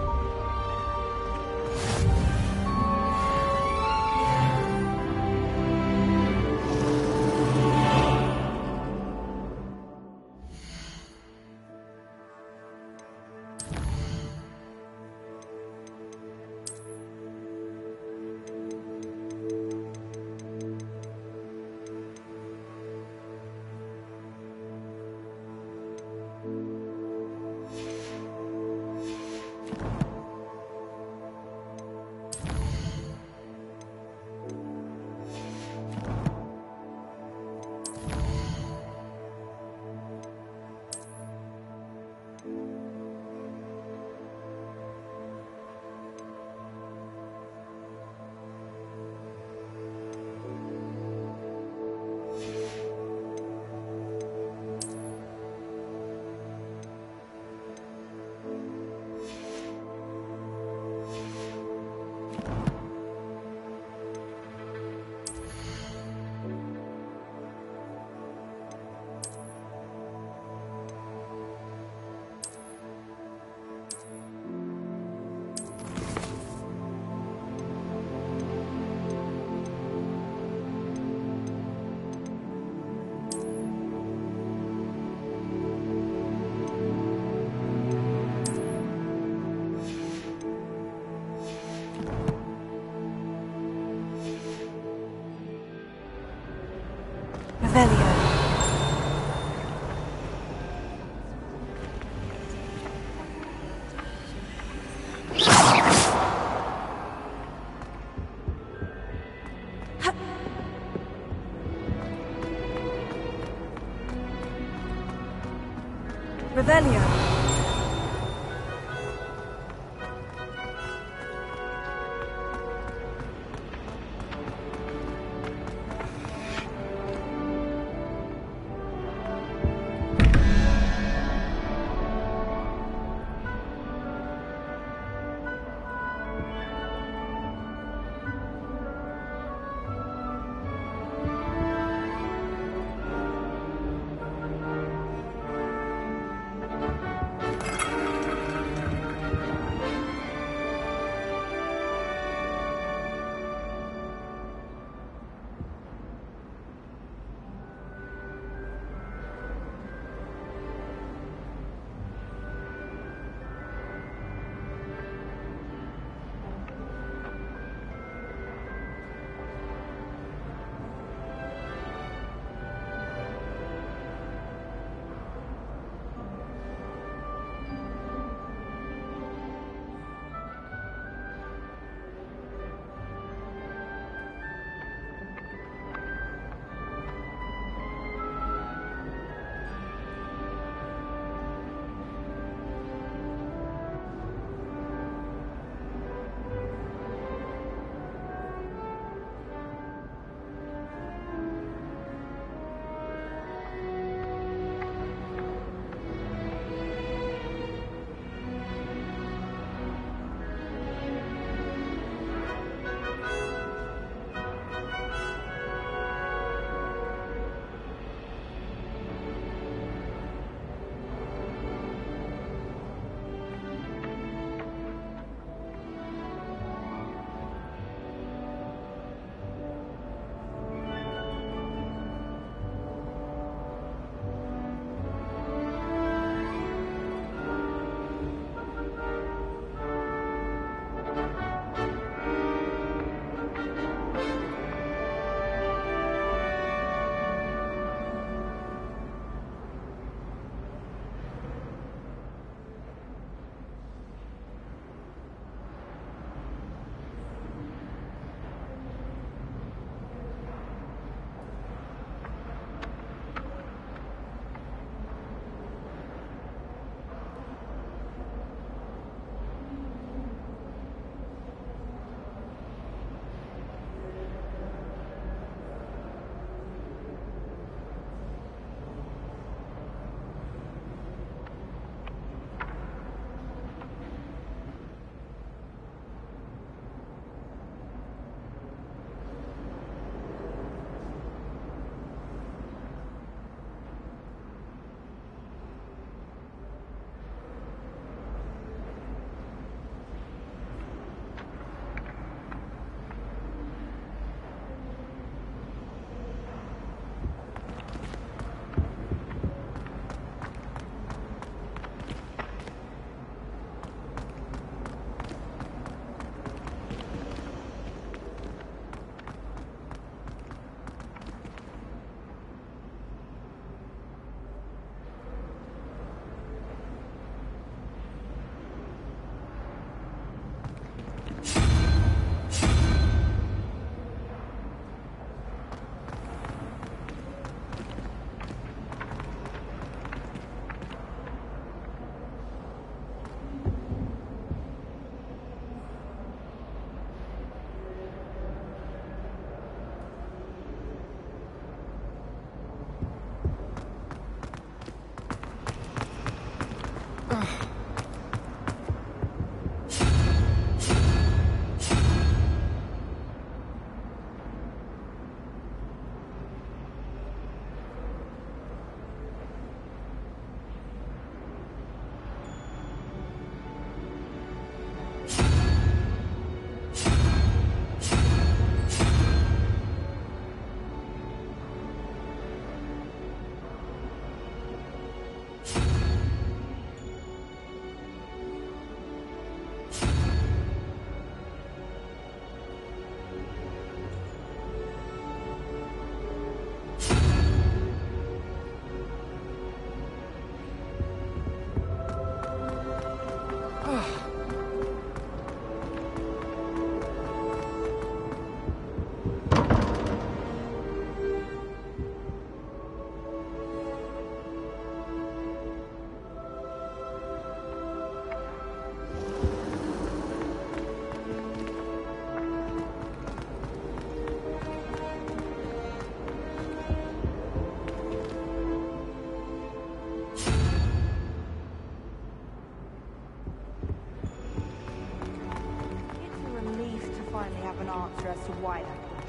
Revelio. answer as to why that would.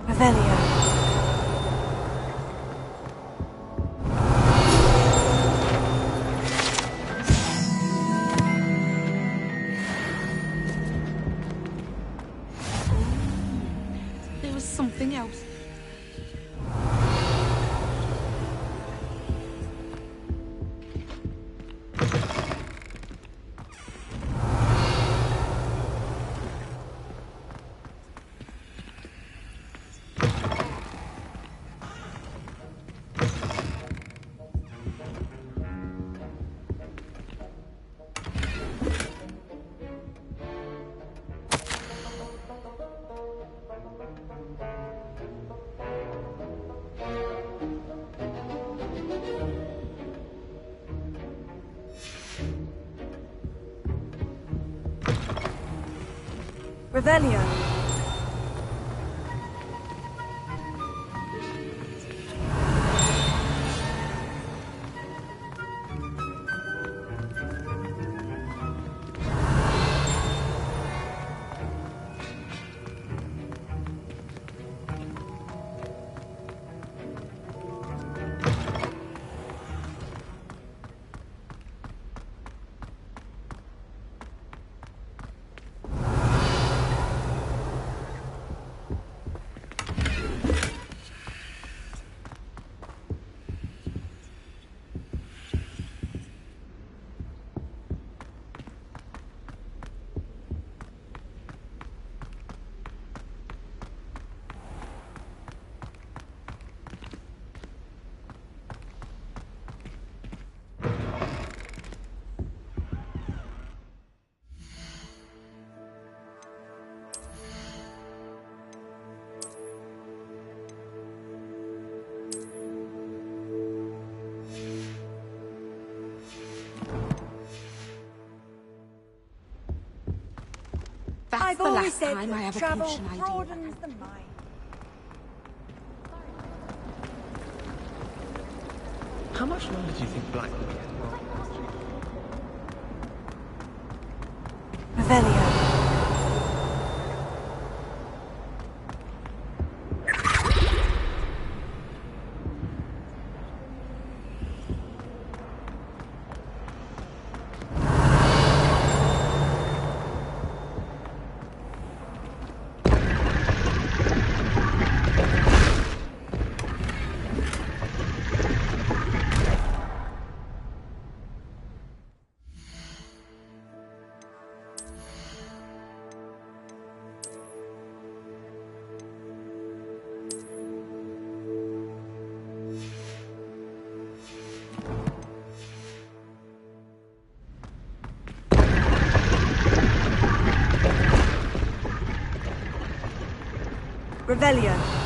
Revelio. There was something else. Revelio. the last time I have a potion idea. the mind. How much longer do you think Black will get? Revelio. Revelio.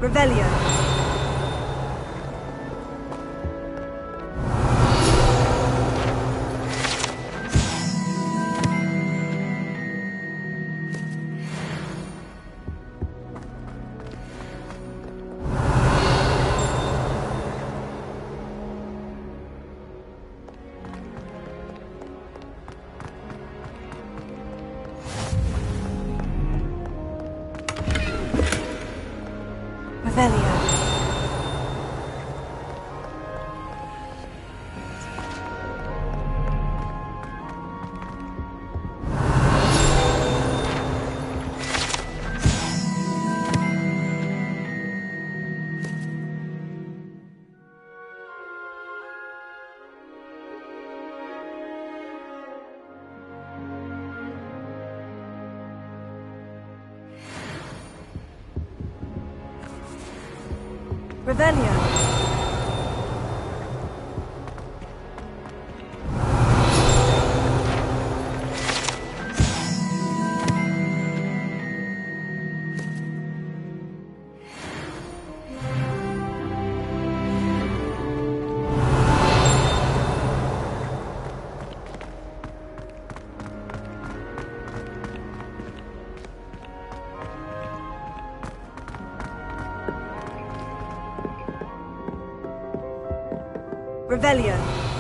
Revelio. Revelio. Revelio. Revelio.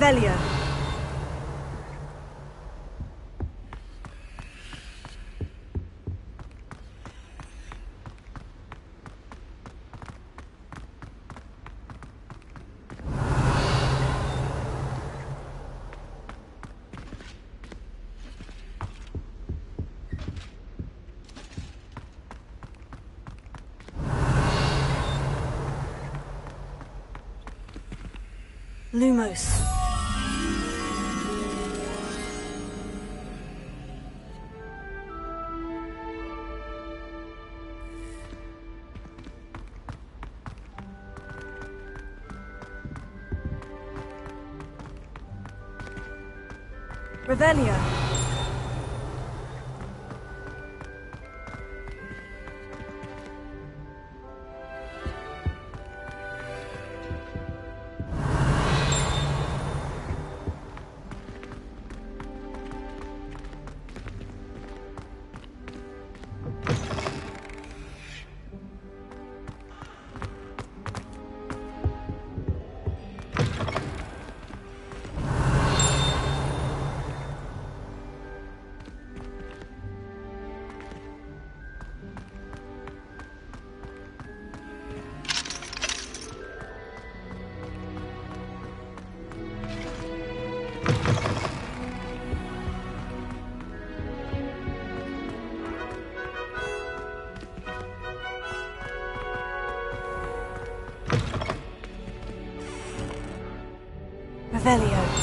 Revelio. Lumos. Revelio. Revelio.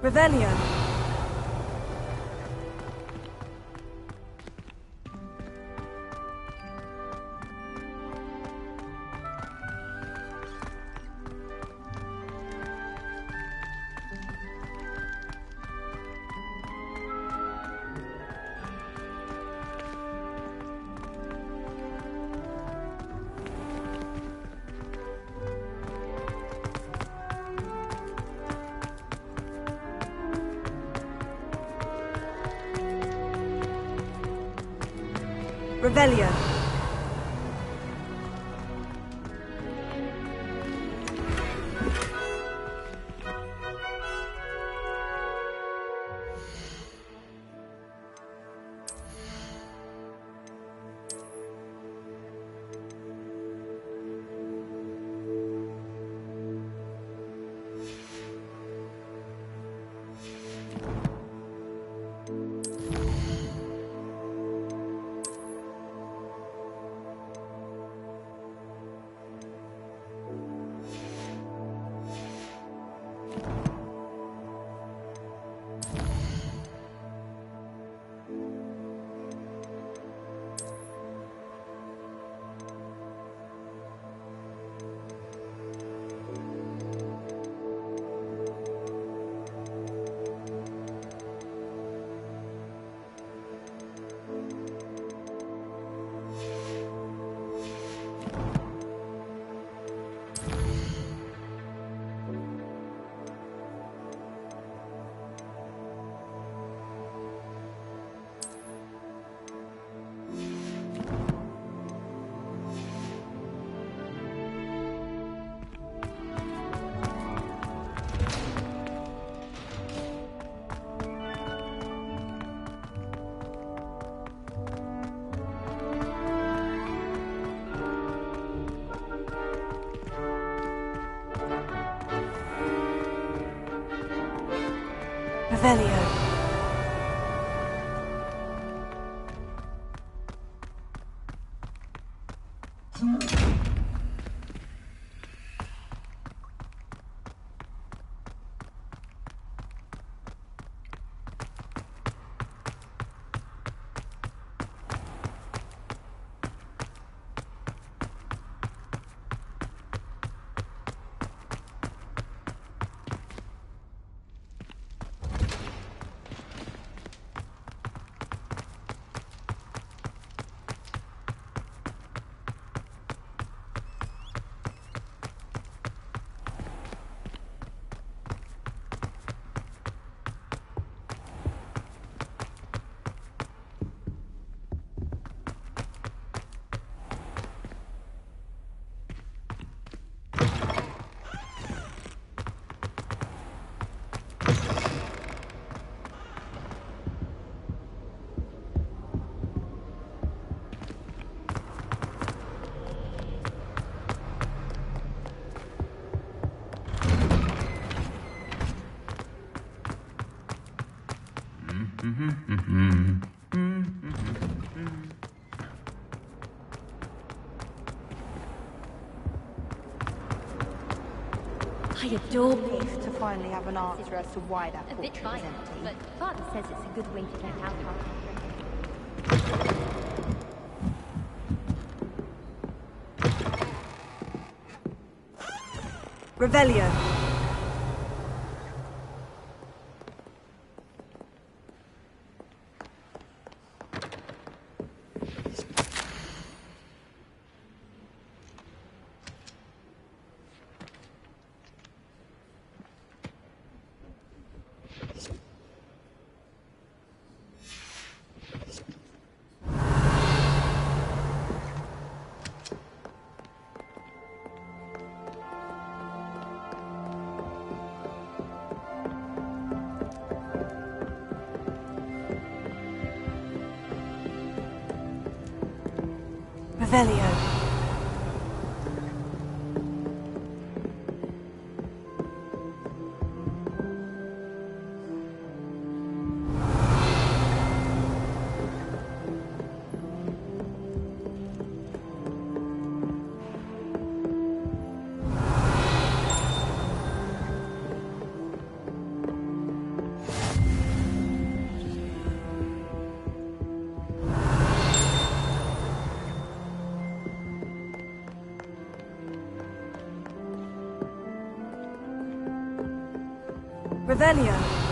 Revelio. Revelio. Revelio. I adore beef to finally have an answer as to why that A bit portrait is violent, empty. but Father says it's a good way to get out Revelio. Revelio. Revelio.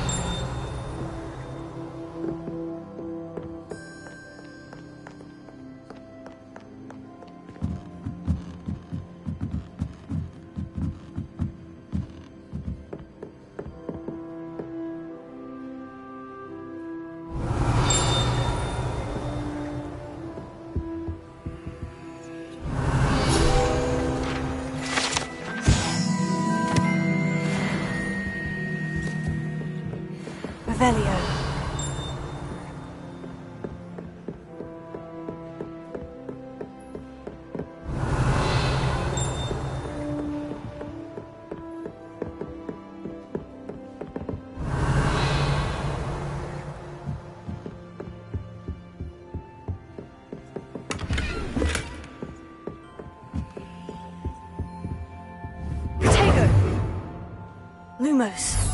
Revelio. Potato. Lumos.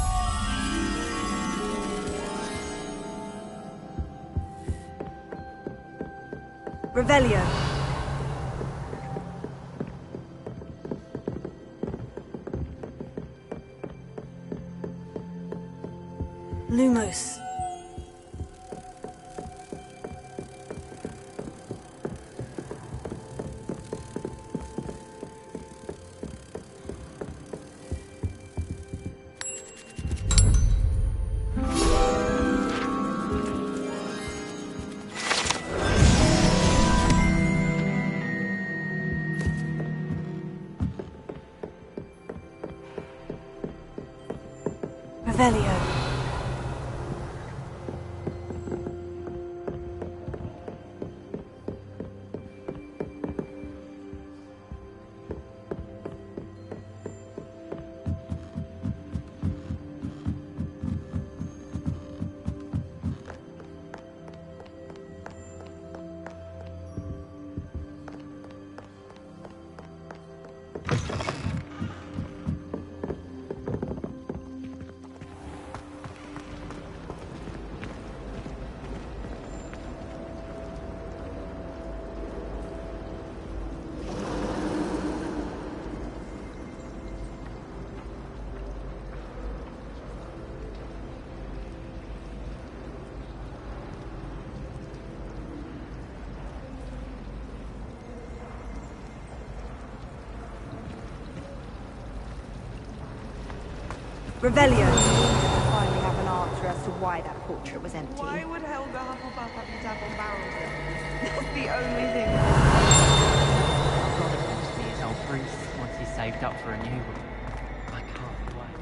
Revelio. Lumos. Revelio. Revelio. I finally have an answer as to why that portrait was empty. Why would Helga Hufflepuff have you tap on barrels then? That's the only thing. I've got to see his old Bruce once he's saved up for a new one. I can't wait.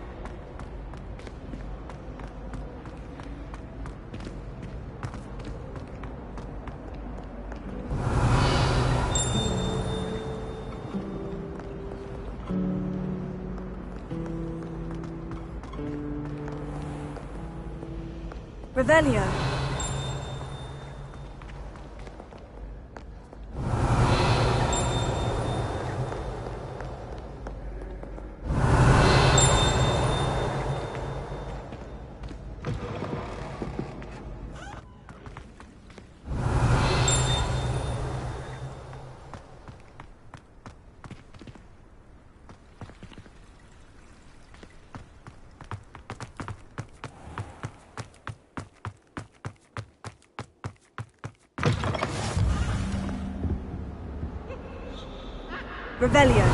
Revelio. Revelio.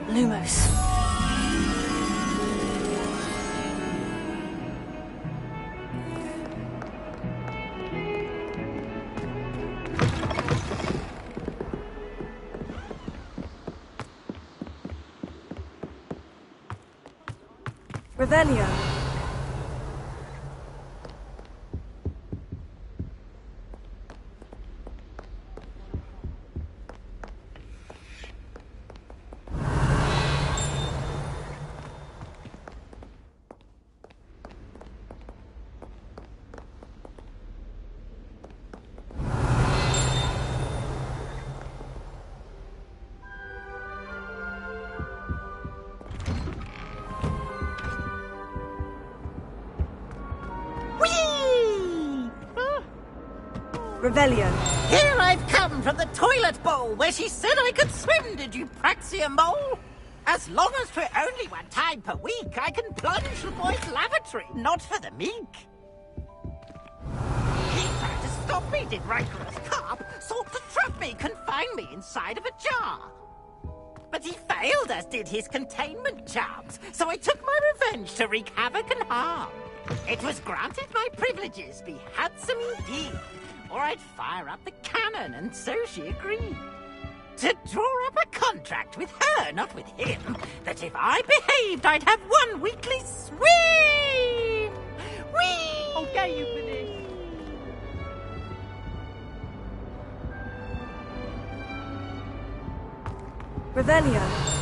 Lumos. Revelio. Revelio. Here I've come from the toilet bowl where she said I could swim, did you praxia mole? As long as for only one time per week, I can plunge the boy's lavatory, not for the meek. He tried to stop me, did Ryker's carp, sought to trap me, confine me inside of a jar. But he failed, as did his containment charms, so I took my revenge to wreak havoc and harm. It was granted my privileges be handsome indeed, or I'd fire up the cannon, and so she agreed. To draw up a contract with her, not with him, that if I behaved, I'd have one weekly swim! Whee! I'll get you for this. Revelio.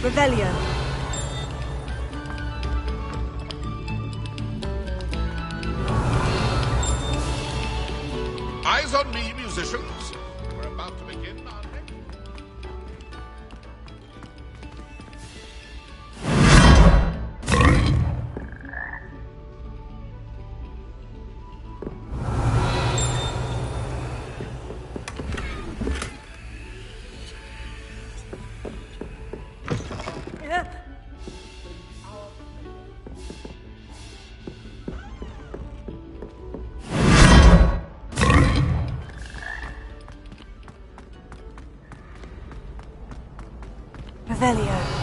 Revelio. Eyes on me, musicians. We're about to begin our next... Revelio.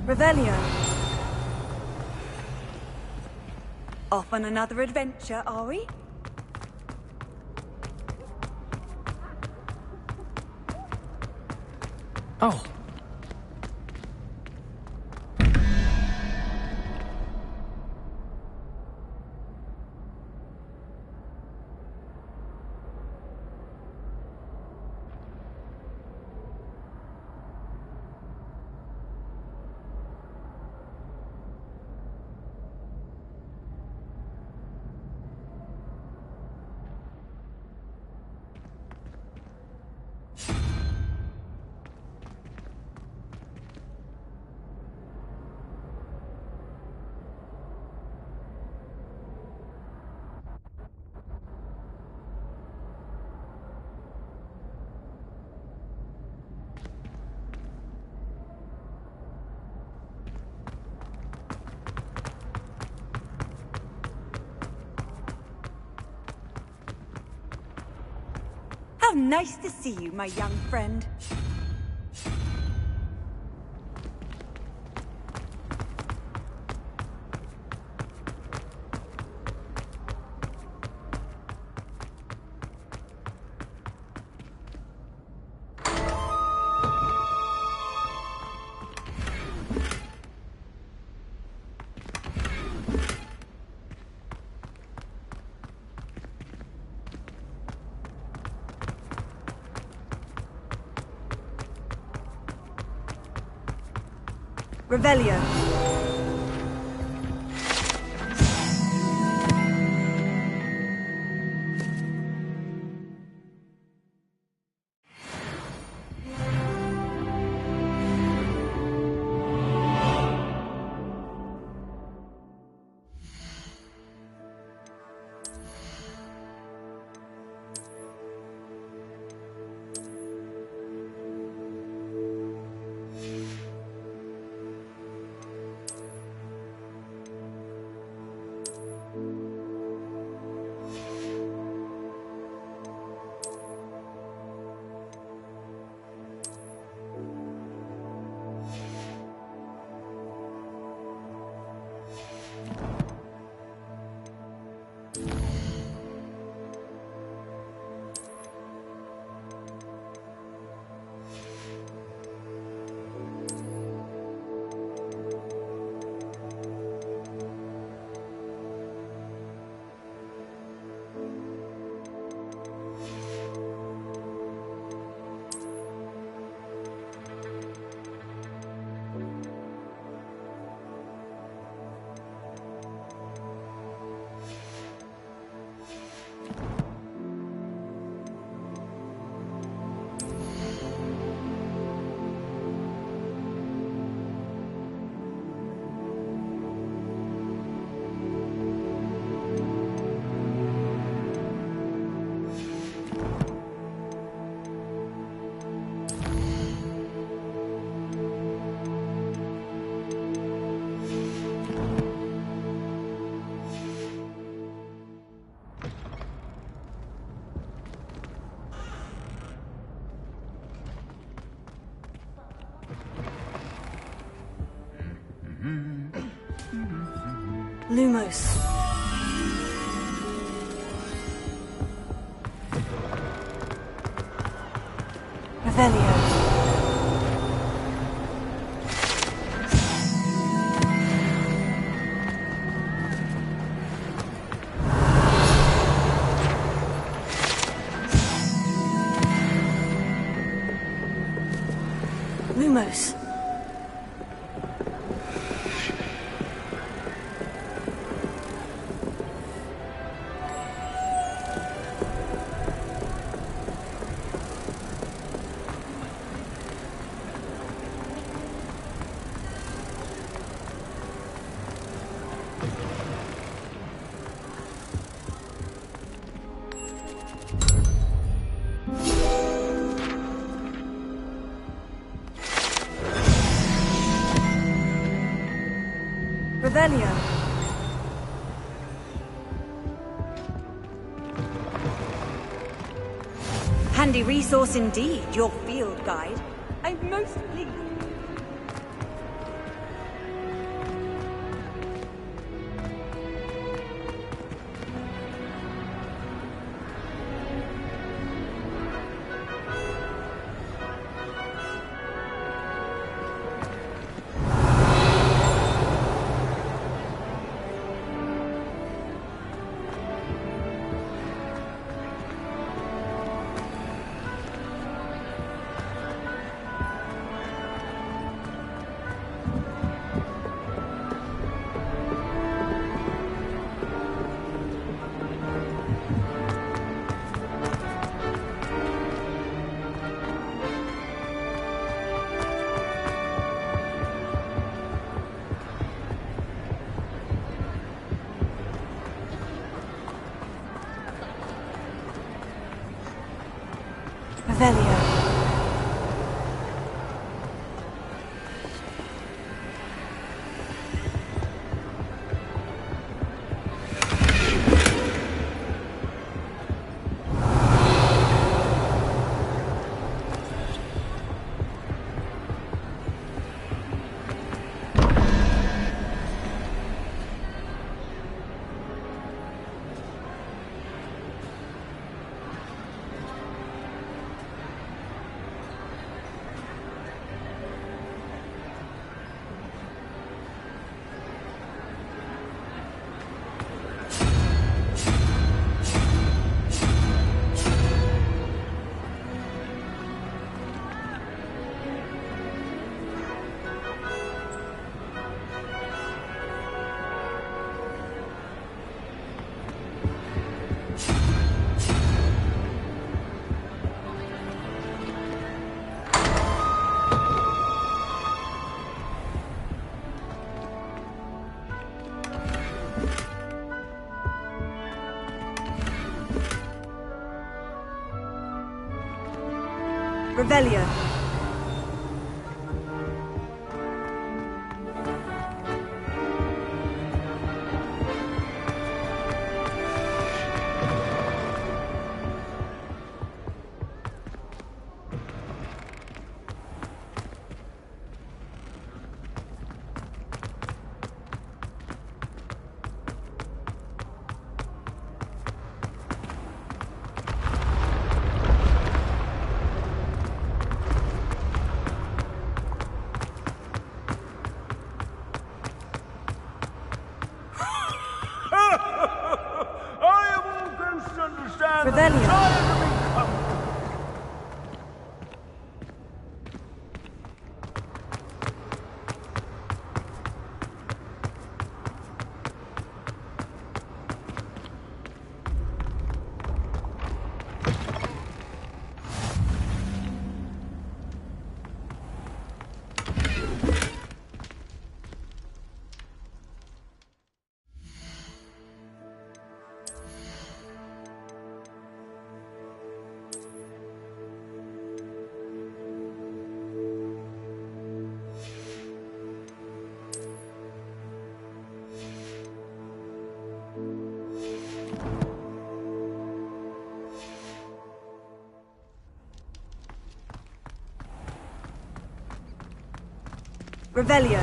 Revelio. Off on another adventure, are we? Oh. How nice to see you, my young friend. Revelio. Lumos. Revelio. Lumos. Revelio. Handy resource indeed, your field guide. I'm most pleased. Revelio. Revelio. Revelio. Revelio.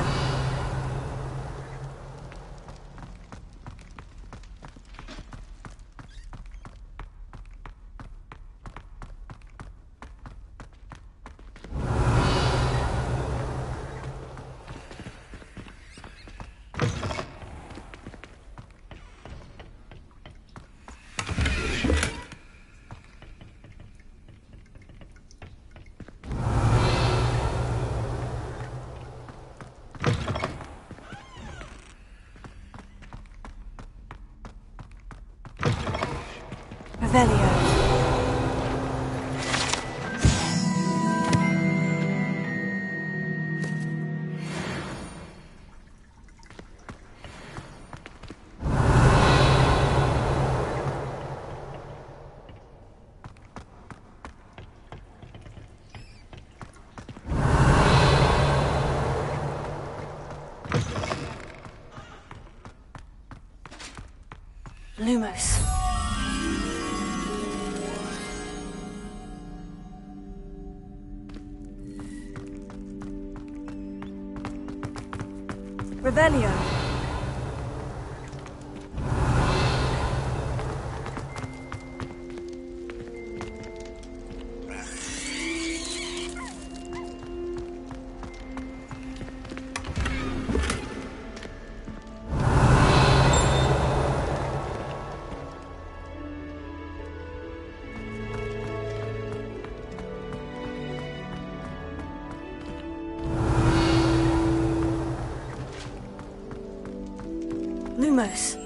Revelio. Lumos. Revelio. Lumos.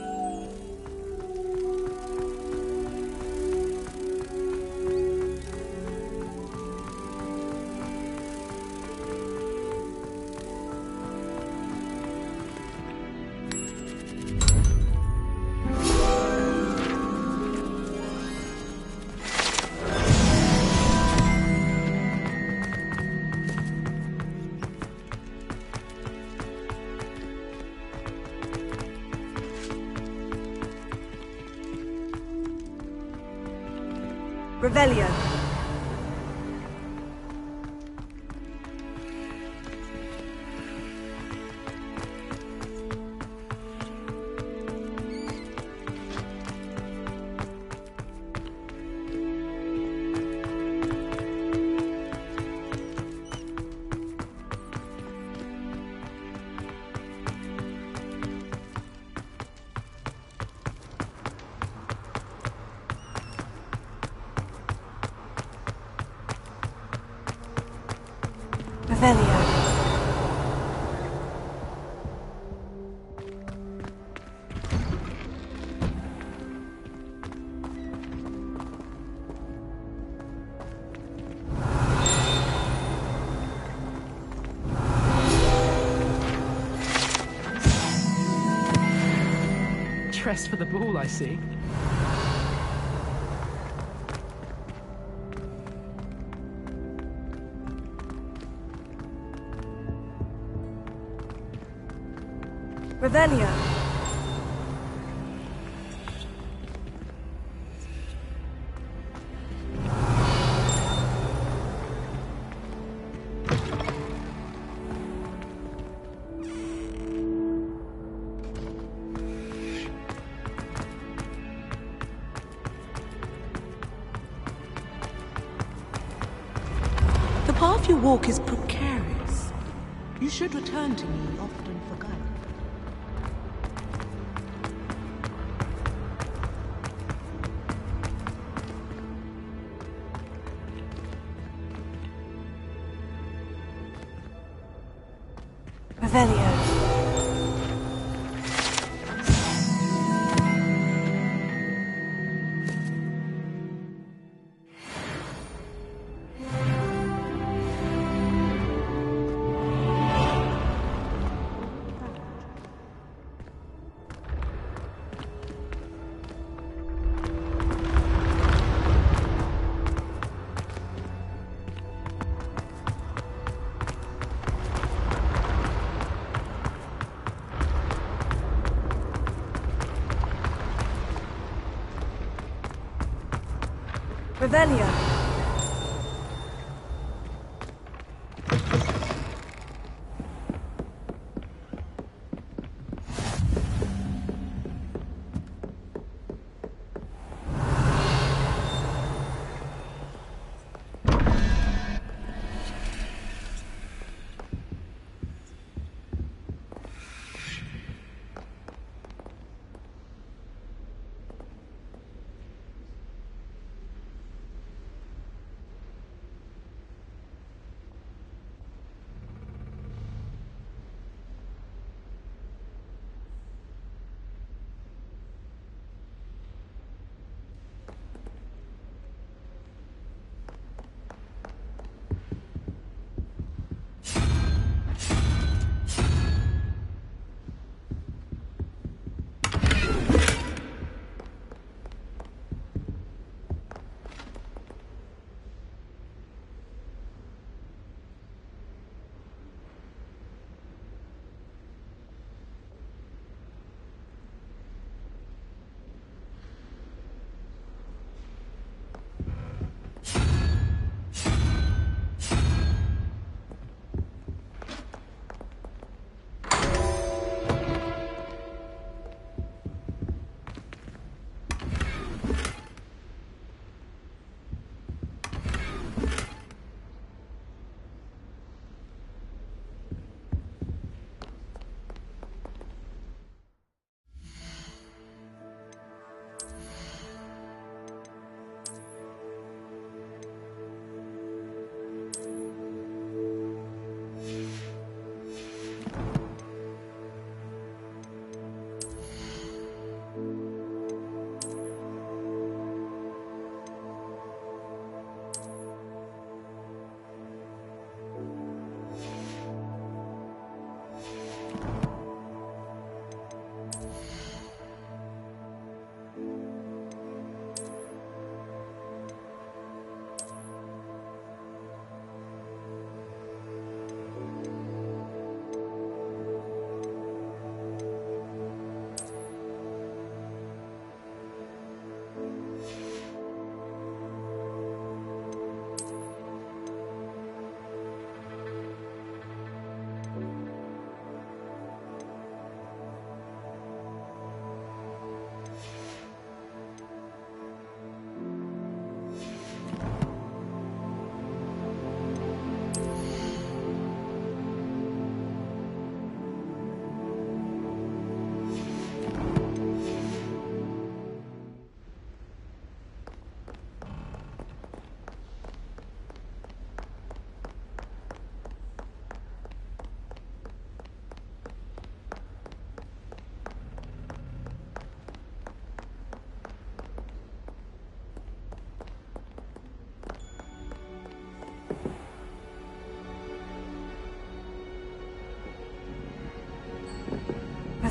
Revelio. Revelio. Dressed for the ball, I see. Revelio. The path you walk is precarious. You should return to me often for guidance. Revelio. Revelio.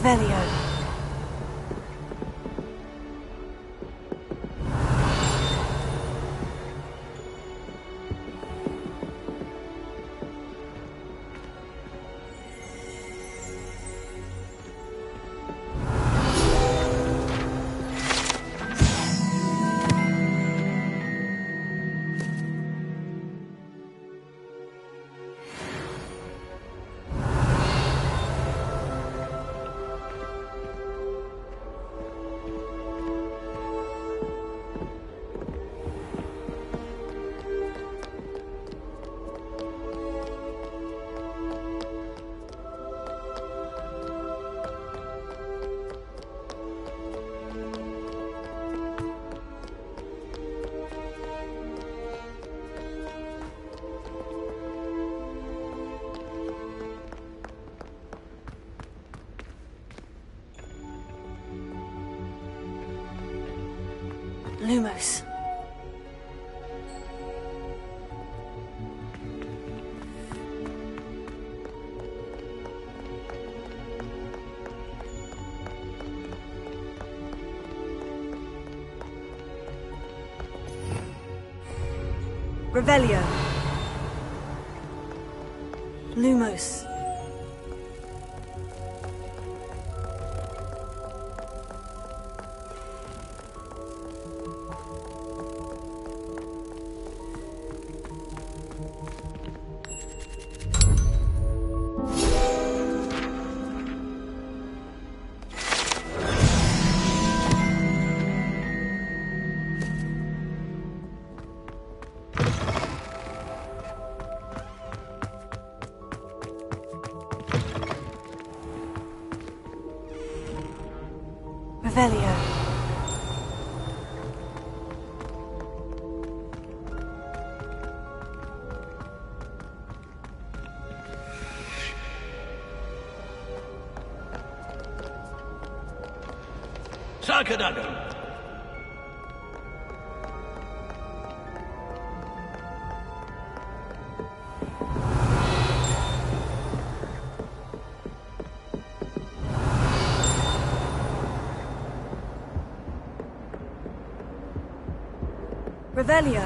Revelio. Lumos. Revelio. Lumos. Revelio. Sarkadago. Revelio.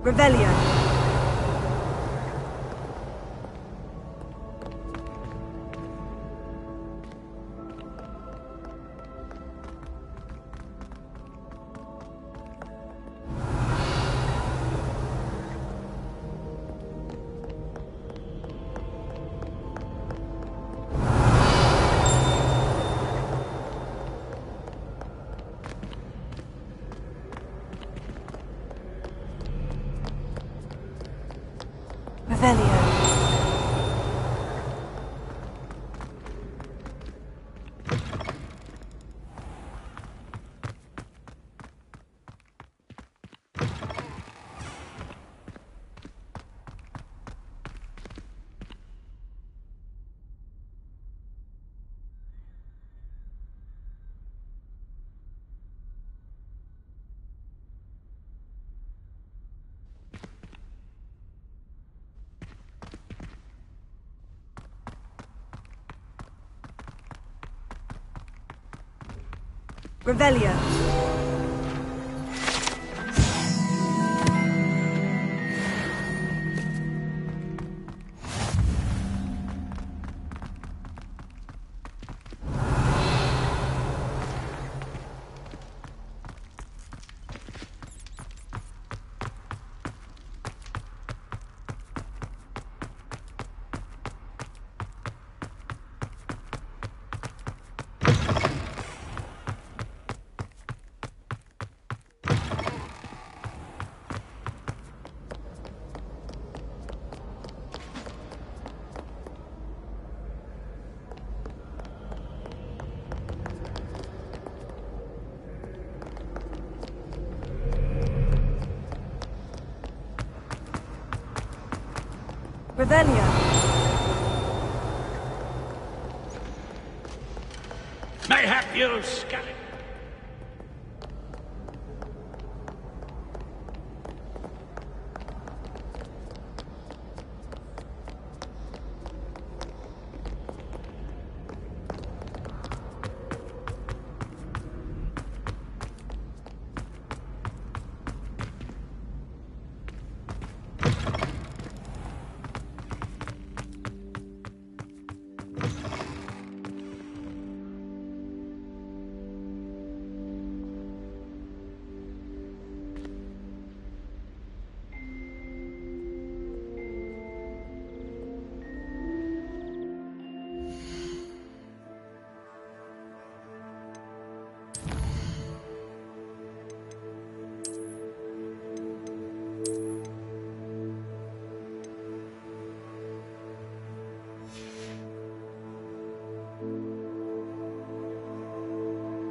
Revelio. Revelio. Revelio. Revelio. Mayhap you'll scally.